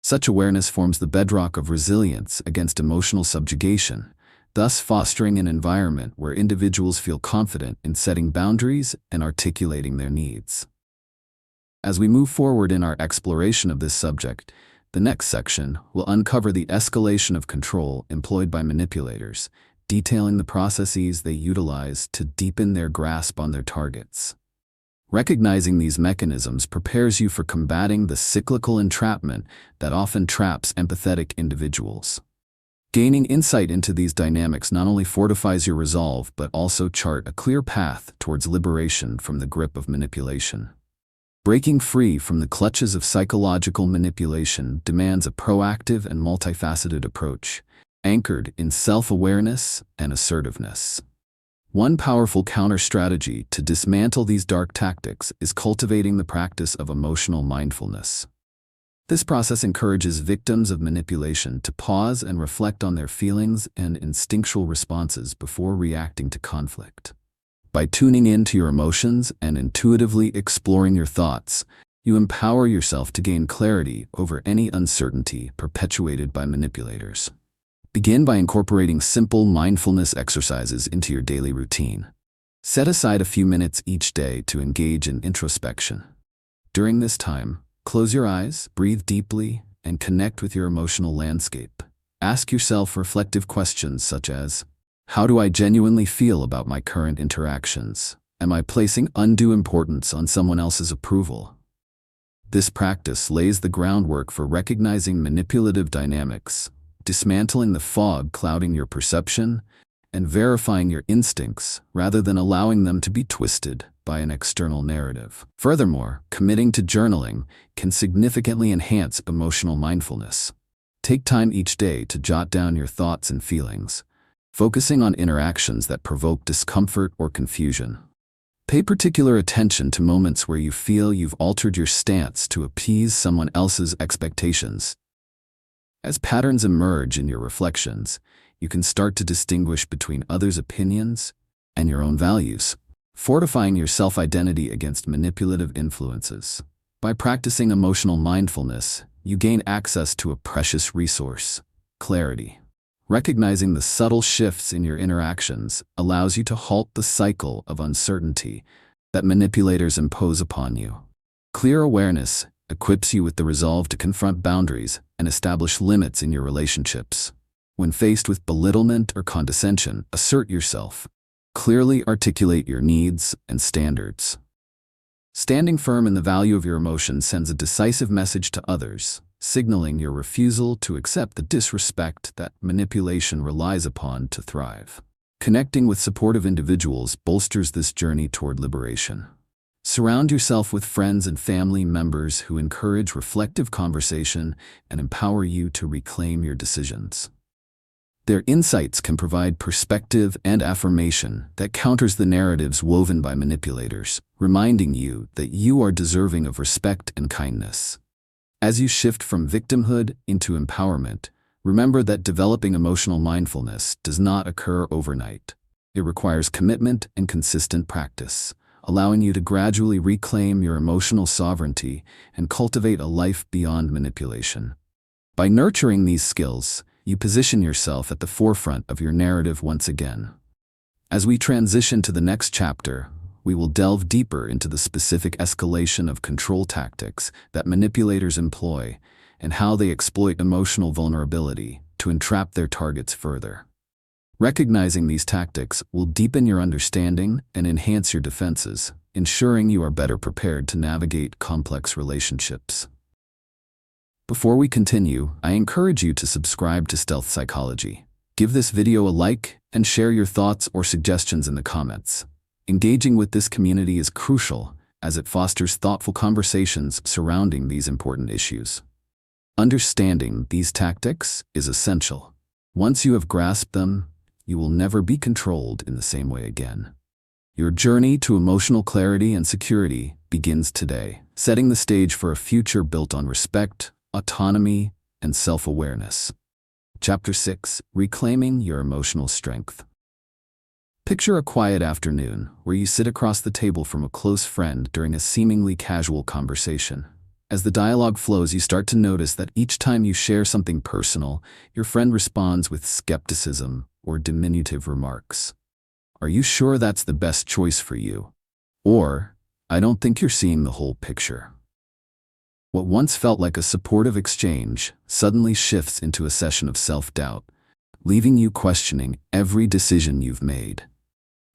Such awareness forms the bedrock of resilience against emotional subjugation, thus fostering an environment where individuals feel confident in setting boundaries and articulating their needs. As we move forward in our exploration of this subject, the next section will uncover the escalation of control employed by manipulators, detailing the processes they utilize to deepen their grasp on their targets. Recognizing these mechanisms prepares you for combating the cyclical entrapment that often traps empathetic individuals. Gaining insight into these dynamics not only fortifies your resolve but also chart a clear path towards liberation from the grip of manipulation. Breaking free from the clutches of psychological manipulation demands a proactive and multifaceted approach, anchored in self-awareness and assertiveness. One powerful counter-strategy to dismantle these dark tactics is cultivating the practice of emotional mindfulness. This process encourages victims of manipulation to pause and reflect on their feelings and instinctual responses before reacting to conflict. By tuning in to your emotions and intuitively exploring your thoughts, you empower yourself to gain clarity over any uncertainty perpetuated by manipulators. Begin by incorporating simple mindfulness exercises into your daily routine. Set aside a few minutes each day to engage in introspection. During this time, close your eyes, breathe deeply, and connect with your emotional landscape. Ask yourself reflective questions such as, how do I genuinely feel about my current interactions? Am I placing undue importance on someone else's approval? This practice lays the groundwork for recognizing manipulative dynamics, dismantling the fog clouding your perception, and verifying your instincts rather than allowing them to be twisted by an external narrative. Furthermore, committing to journaling can significantly enhance emotional mindfulness. Take time each day to jot down your thoughts and feelings, focusing on interactions that provoke discomfort or confusion. Pay particular attention to moments where you feel you've altered your stance to appease someone else's expectations. As patterns emerge in your reflections, you can start to distinguish between others' opinions and your own values, fortifying your self-identity against manipulative influences. By practicing emotional mindfulness, you gain access to a precious resource, clarity. Recognizing the subtle shifts in your interactions allows you to halt the cycle of uncertainty that manipulators impose upon you. Clear awareness equips you with the resolve to confront boundaries and establish limits in your relationships. When faced with belittlement or condescension, assert yourself. Clearly articulate your needs and standards. Standing firm in the value of your emotions sends a decisive message to others, signaling your refusal to accept the disrespect that manipulation relies upon to thrive. Connecting with supportive individuals bolsters this journey toward liberation. Surround yourself with friends and family members who encourage reflective conversation and empower you to reclaim your decisions. Their insights can provide perspective and affirmation that counters the narratives woven by manipulators, reminding you that you are deserving of respect and kindness. As you shift from victimhood into empowerment, remember that developing emotional mindfulness does not occur overnight. It requires commitment and consistent practice, allowing you to gradually reclaim your emotional sovereignty and cultivate a life beyond manipulation. By nurturing these skills, you position yourself at the forefront of your narrative once again. As we transition to the next chapter, we will delve deeper into the specific escalation of control tactics that manipulators employ and how they exploit emotional vulnerability to entrap their targets further. Recognizing these tactics will deepen your understanding and enhance your defenses, ensuring you are better prepared to navigate complex relationships. Before we continue, I encourage you to subscribe to Stealth Psychology. Give this video a like and share your thoughts or suggestions in the comments. Engaging with this community is crucial as it fosters thoughtful conversations surrounding these important issues. Understanding these tactics is essential. Once you have grasped them, you will never be controlled in the same way again. Your journey to emotional clarity and security begins today, setting the stage for a future built on respect, autonomy, and self-awareness. Chapter 6: Reclaiming Your Emotional Strength. Picture a quiet afternoon where you sit across the table from a close friend during a seemingly casual conversation. As the dialogue flows, you start to notice that each time you share something personal, your friend responds with skepticism or diminutive remarks. Are you sure that's the best choice for you? Or, I don't think you're seeing the whole picture. What once felt like a supportive exchange suddenly shifts into a session of self-doubt, leaving you questioning every decision you've made.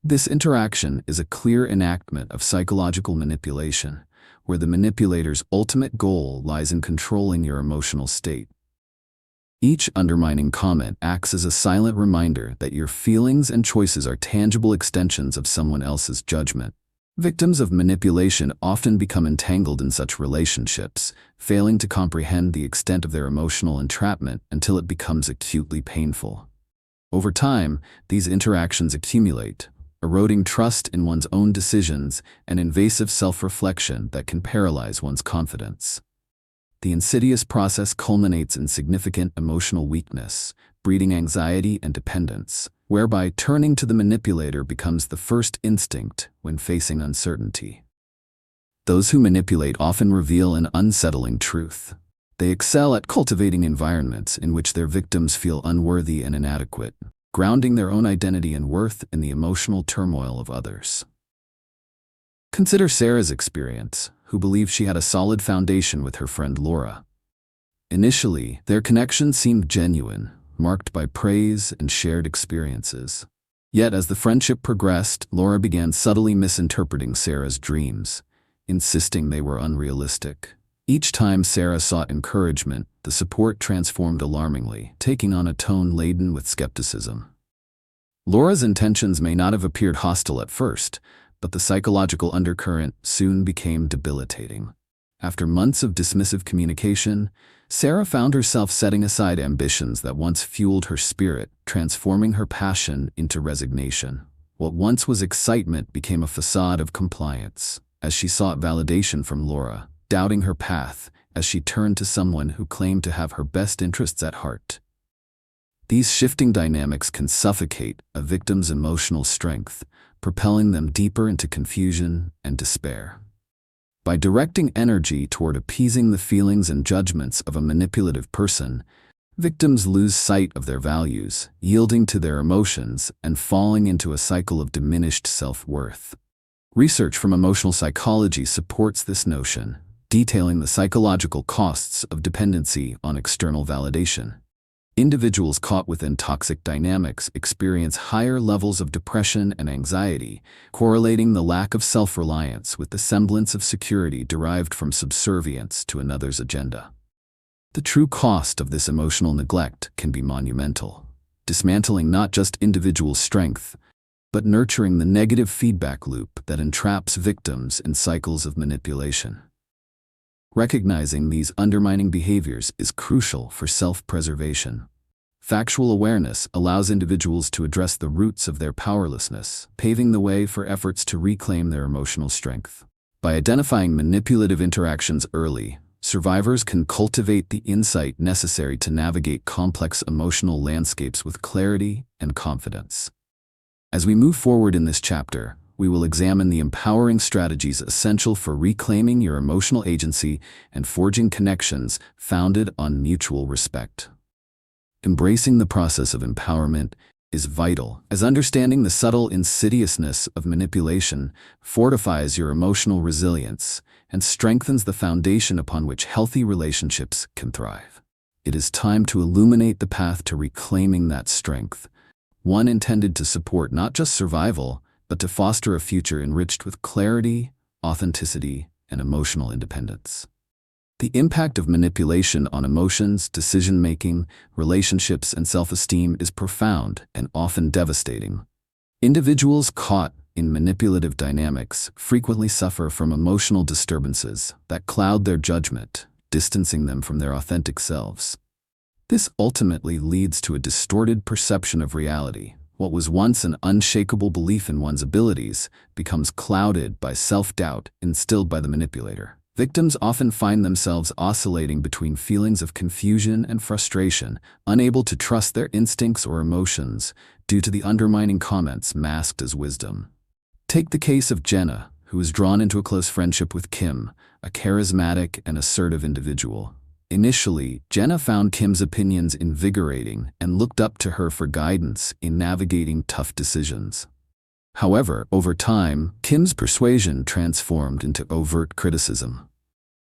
This interaction is a clear enactment of psychological manipulation, where the manipulator's ultimate goal lies in controlling your emotional state. Each undermining comment acts as a silent reminder that your feelings and choices are tangible extensions of someone else's judgment. Victims of manipulation often become entangled in such relationships, failing to comprehend the extent of their emotional entrapment until it becomes acutely painful. Over time, these interactions accumulate, eroding trust in one's own decisions and invasive self-reflection that can paralyze one's confidence. The insidious process culminates in significant emotional weakness, breeding anxiety and dependence, whereby turning to the manipulator becomes the first instinct when facing uncertainty. Those who manipulate often reveal an unsettling truth. They excel at cultivating environments in which their victims feel unworthy and inadequate, grounding their own identity and worth in the emotional turmoil of others. Consider Sarah's experience, who believed she had a solid foundation with her friend Laura. Initially, their connection seemed genuine, marked by praise and shared experiences. Yet as the friendship progressed, Laura began subtly misinterpreting Sarah's dreams, insisting they were unrealistic. Each time Sarah sought encouragement, the support transformed alarmingly, taking on a tone laden with skepticism. Laura's intentions may not have appeared hostile at first, but the psychological undercurrent soon became debilitating. After months of dismissive communication, Sarah found herself setting aside ambitions that once fueled her spirit, transforming her passion into resignation. What once was excitement became a facade of compliance, as she sought validation from Laura, doubting her path as she turned to someone who claimed to have her best interests at heart. These shifting dynamics can suffocate a victim's emotional strength, propelling them deeper into confusion and despair. By directing energy toward appeasing the feelings and judgments of a manipulative person, victims lose sight of their values, yielding to their emotions and falling into a cycle of diminished self-worth. Research from emotional psychology supports this notion, detailing the psychological costs of dependency on external validation. Individuals caught within toxic dynamics experience higher levels of depression and anxiety, correlating the lack of self-reliance with the semblance of security derived from subservience to another's agenda. The true cost of this emotional neglect can be monumental, dismantling not just individual strength, but nurturing the negative feedback loop that entraps victims in cycles of manipulation. Recognizing these undermining behaviors is crucial for self-preservation. Factual awareness allows individuals to address the roots of their powerlessness, paving the way for efforts to reclaim their emotional strength. By identifying manipulative interactions early, survivors can cultivate the insight necessary to navigate complex emotional landscapes with clarity and confidence. As we move forward in this chapter, we will examine the empowering strategies essential for reclaiming your emotional agency and forging connections founded on mutual respect. Embracing the process of empowerment is vital, as understanding the subtle insidiousness of manipulation fortifies your emotional resilience and strengthens the foundation upon which healthy relationships can thrive. It is time to illuminate the path to reclaiming that strength, one intended to support not just survival, but to foster a future enriched with clarity, authenticity, and emotional independence. The impact of manipulation on emotions, decision-making, relationships, and self-esteem is profound and often devastating. Individuals caught in manipulative dynamics frequently suffer from emotional disturbances that cloud their judgment, distancing them from their authentic selves. This ultimately leads to a distorted perception of reality. What was once an unshakable belief in one's abilities becomes clouded by self-doubt instilled by the manipulator. Victims often find themselves oscillating between feelings of confusion and frustration, unable to trust their instincts or emotions due to the undermining comments masked as wisdom. Take the case of Jenna, who was drawn into a close friendship with Kim, a charismatic and assertive individual. Initially, Jenna found Kim's opinions invigorating and looked up to her for guidance in navigating tough decisions. However, over time, Kim's persuasion transformed into overt criticism.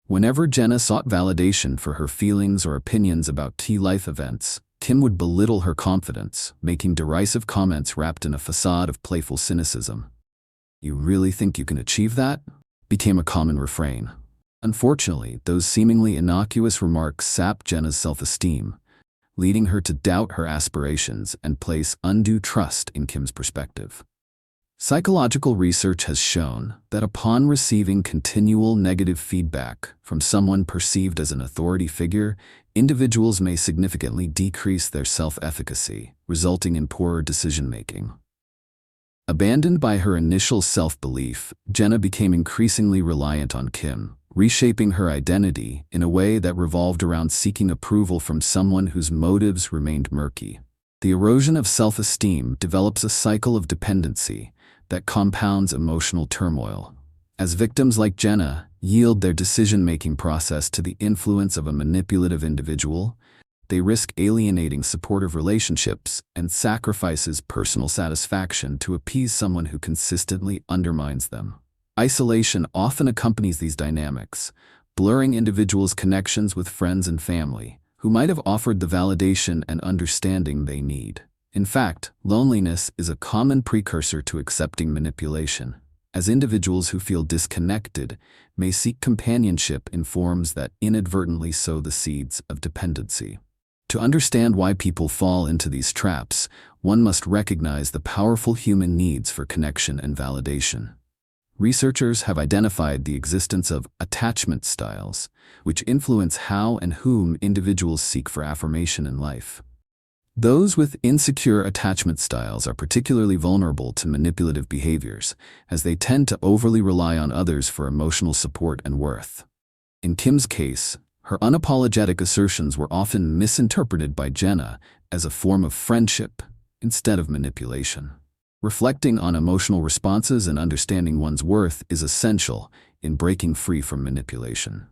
Whenever Jenna sought validation for her feelings or opinions about key life events, Kim would belittle her confidence, making derisive comments wrapped in a facade of playful cynicism. "You really think you can achieve that?" became a common refrain. Unfortunately, those seemingly innocuous remarks sapped Jenna's self-esteem, leading her to doubt her aspirations and place undue trust in Kim's perspective. Psychological research has shown that upon receiving continual negative feedback from someone perceived as an authority figure, individuals may significantly decrease their self-efficacy, resulting in poorer decision-making. Abandoned by her initial self-belief, Jenna became increasingly reliant on Kim, reshaping her identity in a way that revolved around seeking approval from someone whose motives remained murky. The erosion of self-esteem develops a cycle of dependency that compounds emotional turmoil. As victims like Jenna yield their decision-making process to the influence of a manipulative individual, they risk alienating supportive relationships and sacrifices personal satisfaction to appease someone who consistently undermines them. Isolation often accompanies these dynamics, blurring individuals' connections with friends and family, who might have offered the validation and understanding they need. In fact, loneliness is a common precursor to accepting manipulation, as individuals who feel disconnected may seek companionship in forms that inadvertently sow the seeds of dependency. To understand why people fall into these traps, one must recognize the powerful human needs for connection and validation. Researchers have identified the existence of attachment styles, which influence how and whom individuals seek for affirmation in life. Those with insecure attachment styles are particularly vulnerable to manipulative behaviors, as they tend to overly rely on others for emotional support and worth. In Kim's case, her unapologetic assertions were often misinterpreted by Jenna as a form of friendship instead of manipulation. Reflecting on emotional responses and understanding one's worth is essential in breaking free from manipulation.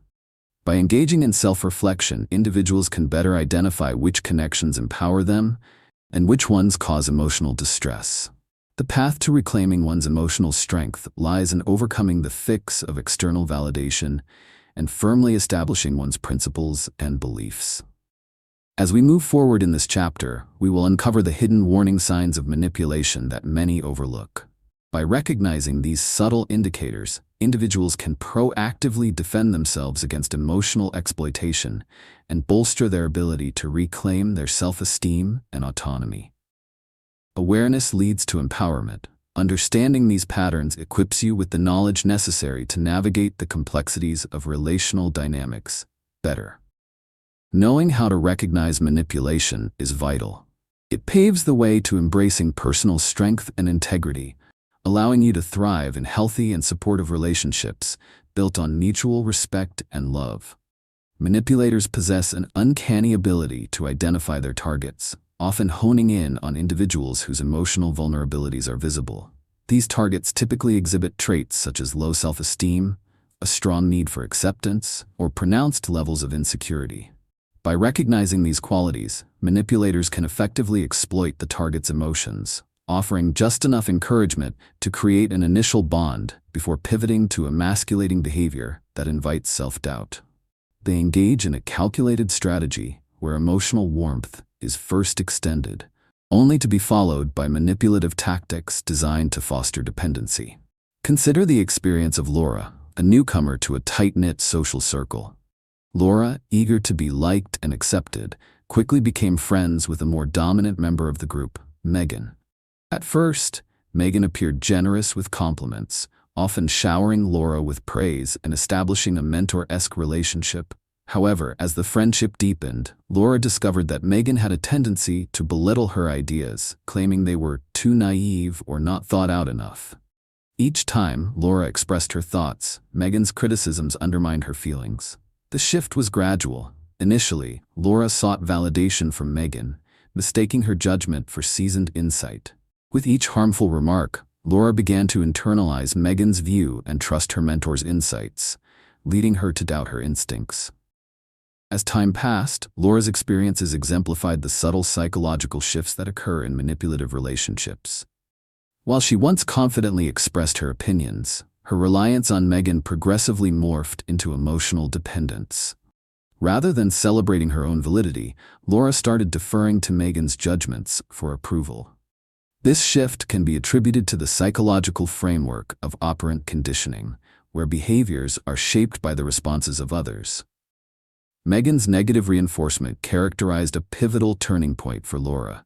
By engaging in self-reflection, individuals can better identify which connections empower them and which ones cause emotional distress. The path to reclaiming one's emotional strength lies in overcoming the fix of external validation and firmly establishing one's principles and beliefs. As we move forward in this chapter, we will uncover the hidden warning signs of manipulation that many overlook. By recognizing these subtle indicators, individuals can proactively defend themselves against emotional exploitation and bolster their ability to reclaim their self-esteem and autonomy. Awareness leads to empowerment. Understanding these patterns equips you with the knowledge necessary to navigate the complexities of relational dynamics better. Knowing how to recognize manipulation is vital. It paves the way to embracing personal strength and integrity, allowing you to thrive in healthy and supportive relationships built on mutual respect and love. Manipulators possess an uncanny ability to identify their targets, often honing in on individuals whose emotional vulnerabilities are visible. These targets typically exhibit traits such as low self-esteem, a strong need for acceptance, or pronounced levels of insecurity. By recognizing these qualities, manipulators can effectively exploit the target's emotions, offering just enough encouragement to create an initial bond before pivoting to emasculating behavior that invites self-doubt. They engage in a calculated strategy where emotional warmth is first extended, only to be followed by manipulative tactics designed to foster dependency. Consider the experience of Laura, a newcomer to a tight-knit social circle. Laura, eager to be liked and accepted, quickly became friends with a more dominant member of the group, Megan. At first, Megan appeared generous with compliments, often showering Laura with praise and establishing a mentor-esque relationship. However, as the friendship deepened, Laura discovered that Megan had a tendency to belittle her ideas, claiming they were too naive or not thought out enough. Each time Laura expressed her thoughts, Megan's criticisms undermined her feelings. The shift was gradual. Initially, Laura sought validation from Megan, mistaking her judgment for seasoned insight. With each harmful remark, Laura began to internalize Megan's view and trust her mentor's insights, leading her to doubt her instincts. As time passed, Laura's experiences exemplified the subtle psychological shifts that occur in manipulative relationships. While she once confidently expressed her opinions, her reliance on Megan progressively morphed into emotional dependence. Rather than celebrating her own validity, Laura started deferring to Megan's judgments for approval. This shift can be attributed to the psychological framework of operant conditioning, where behaviors are shaped by the responses of others. Megan's negative reinforcement characterized a pivotal turning point for Laura.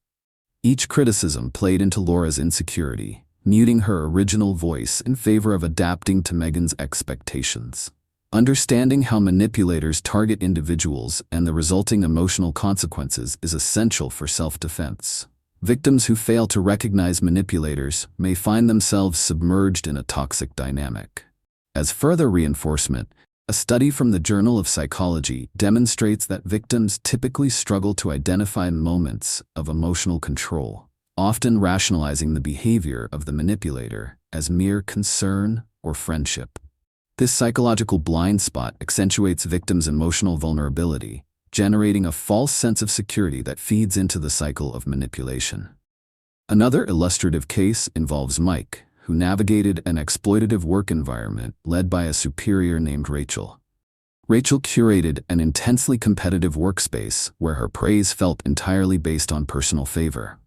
Each criticism played into Laura's insecurity, muting her original voice in favor of adapting to Megan's expectations. Understanding how manipulators target individuals and the resulting emotional consequences is essential for self-defense. Victims who fail to recognize manipulators may find themselves submerged in a toxic dynamic. As further reinforcement, a study from the Journal of Psychology demonstrates that victims typically struggle to identify moments of emotional control, often rationalizing the behavior of the manipulator as mere concern or friendship. This psychological blind spot accentuates victims' emotional vulnerability, generating a false sense of security that feeds into the cycle of manipulation. Another illustrative case involves Mike, who navigated an exploitative work environment led by a superior named Rachel. Rachel curated an intensely competitive workspace where her praise felt entirely based on personal favor.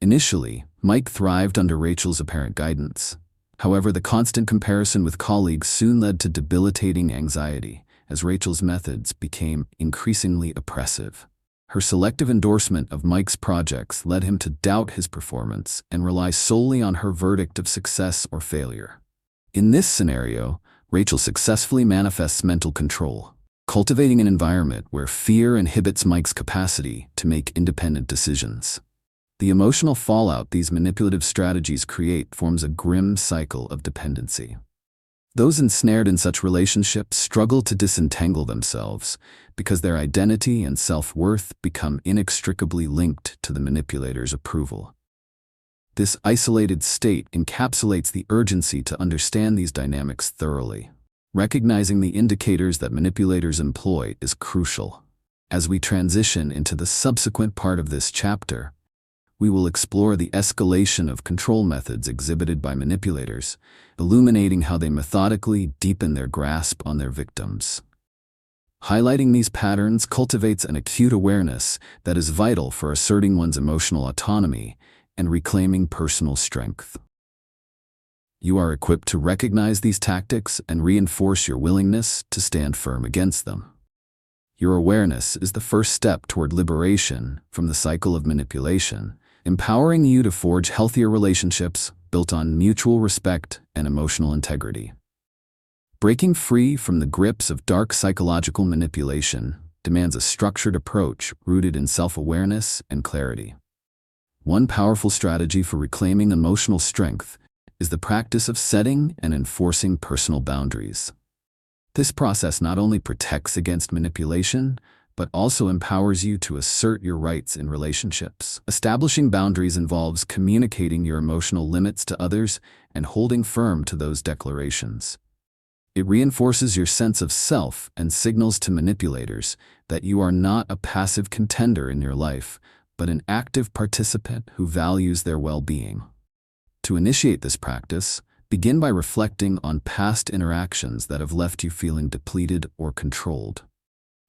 Initially, Mike thrived under Rachel's apparent guidance. However, the constant comparison with colleagues soon led to debilitating anxiety, as Rachel's methods became increasingly oppressive. Her selective endorsement of Mike's projects led him to doubt his performance and rely solely on her verdict of success or failure. In this scenario, Rachel successfully manifests mental control, cultivating an environment where fear inhibits Mike's capacity to make independent decisions. The emotional fallout these manipulative strategies create forms a grim cycle of dependency. Those ensnared in such relationships struggle to disentangle themselves because their identity and self-worth become inextricably linked to the manipulator's approval. This isolated state encapsulates the urgency to understand these dynamics thoroughly. Recognizing the indicators that manipulators employ is crucial. As we transition into the subsequent part of this chapter, we will explore the escalation of control methods exhibited by manipulators, illuminating how they methodically deepen their grasp on their victims. Highlighting these patterns cultivates an acute awareness that is vital for asserting one's emotional autonomy and reclaiming personal strength. You are equipped to recognize these tactics and reinforce your willingness to stand firm against them. Your awareness is the first step toward liberation from the cycle of manipulation, empowering you to forge healthier relationships built on mutual respect and emotional integrity. Breaking free from the grips of dark psychological manipulation demands a structured approach rooted in self-awareness and clarity. One powerful strategy for reclaiming emotional strength is the practice of setting and enforcing personal boundaries. This process not only protects against manipulation, but also empowers you to assert your rights in relationships. Establishing boundaries involves communicating your emotional limits to others and holding firm to those declarations. It reinforces your sense of self and signals to manipulators that you are not a passive contender in your life, but an active participant who values their well-being. To initiate this practice, begin by reflecting on past interactions that have left you feeling depleted or controlled.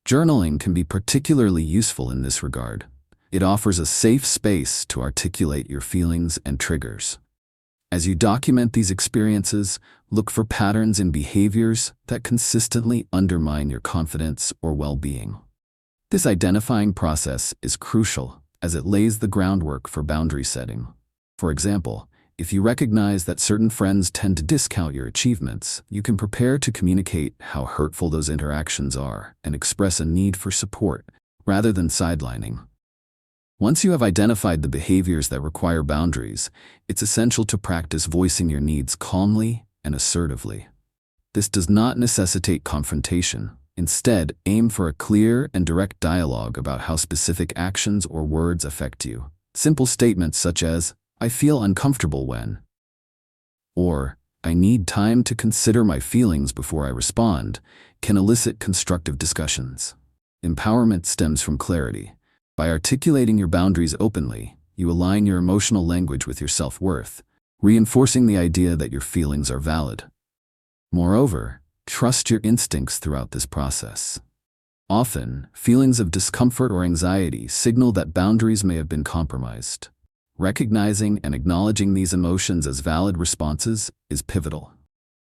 Journaling can be particularly useful in this regard. It offers a safe space to articulate your feelings and triggers. As you document these experiences, look for patterns in behaviors that consistently undermine your confidence or well-being. This identifying process is crucial as it lays the groundwork for boundary setting. For example, if you recognize that certain friends tend to discount your achievements, you can prepare to communicate how hurtful those interactions are and express a need for support rather than sidelining. Once you have identified the behaviors that require boundaries, it's essential to practice voicing your needs calmly and assertively. This does not necessitate confrontation. Instead, aim for a clear and direct dialogue about how specific actions or words affect you. Simple statements such as, "I feel uncomfortable when," or "I need time to consider my feelings before I respond," can elicit constructive discussions. Empowerment stems from clarity. By articulating your boundaries openly, you align your emotional language with your self-worth, reinforcing the idea that your feelings are valid. Moreover, trust your instincts throughout this process. Often, feelings of discomfort or anxiety signal that boundaries may have been compromised. Recognizing and acknowledging these emotions as valid responses is pivotal.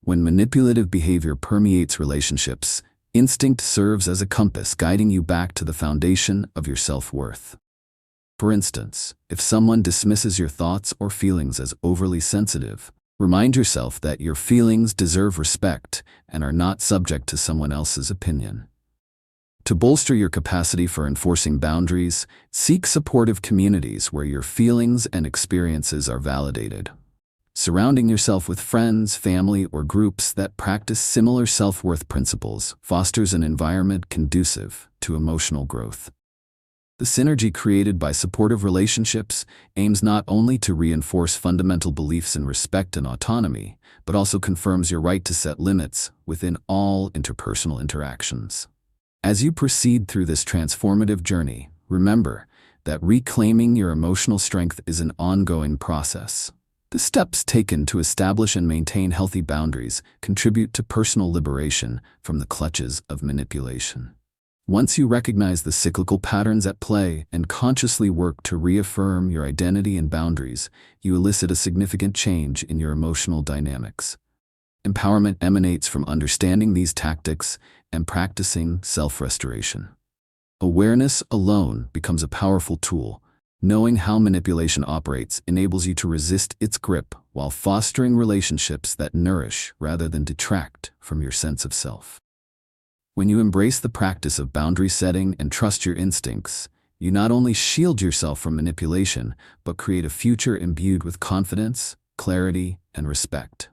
When manipulative behavior permeates relationships, instinct serves as a compass guiding you back to the foundation of your self-worth. For instance, if someone dismisses your thoughts or feelings as overly sensitive, remind yourself that your feelings deserve respect and are not subject to someone else's opinion. To bolster your capacity for enforcing boundaries, seek supportive communities where your feelings and experiences are validated. Surrounding yourself with friends, family, or groups that practice similar self-worth principles fosters an environment conducive to emotional growth. The synergy created by supportive relationships aims not only to reinforce fundamental beliefs in respect and autonomy, but also confirms your right to set limits within all interpersonal interactions. As you proceed through this transformative journey, remember that reclaiming your emotional strength is an ongoing process. The steps taken to establish and maintain healthy boundaries contribute to personal liberation from the clutches of manipulation. Once you recognize the cyclical patterns at play and consciously work to reaffirm your identity and boundaries, you elicit a significant change in your emotional dynamics. Empowerment emanates from understanding these tactics and practicing self-restoration. Awareness alone becomes a powerful tool. Knowing how manipulation operates enables you to resist its grip while fostering relationships that nourish rather than detract from your sense of self. When you embrace the practice of boundary setting and trust your instincts, you not only shield yourself from manipulation, but create a future imbued with confidence, clarity, and respect.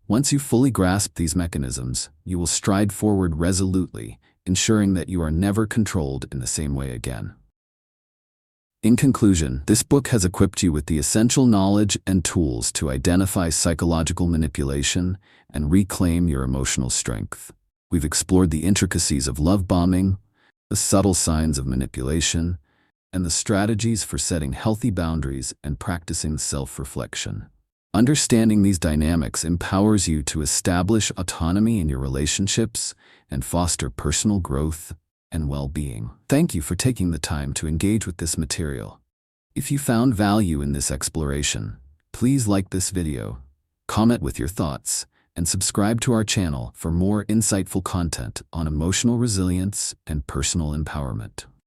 Once you fully grasp these mechanisms, you will stride forward resolutely, ensuring that you are never controlled in the same way again. In conclusion, this book has equipped you with the essential knowledge and tools to identify psychological manipulation and reclaim your emotional strength. We've explored the intricacies of love bombing, the subtle signs of manipulation, and the strategies for setting healthy boundaries and practicing self-reflection. Understanding these dynamics empowers you to establish autonomy in your relationships and foster personal growth and well-being. Thank you for taking the time to engage with this material. If you found value in this exploration, please like this video, comment with your thoughts, and subscribe to our channel for more insightful content on emotional resilience and personal empowerment.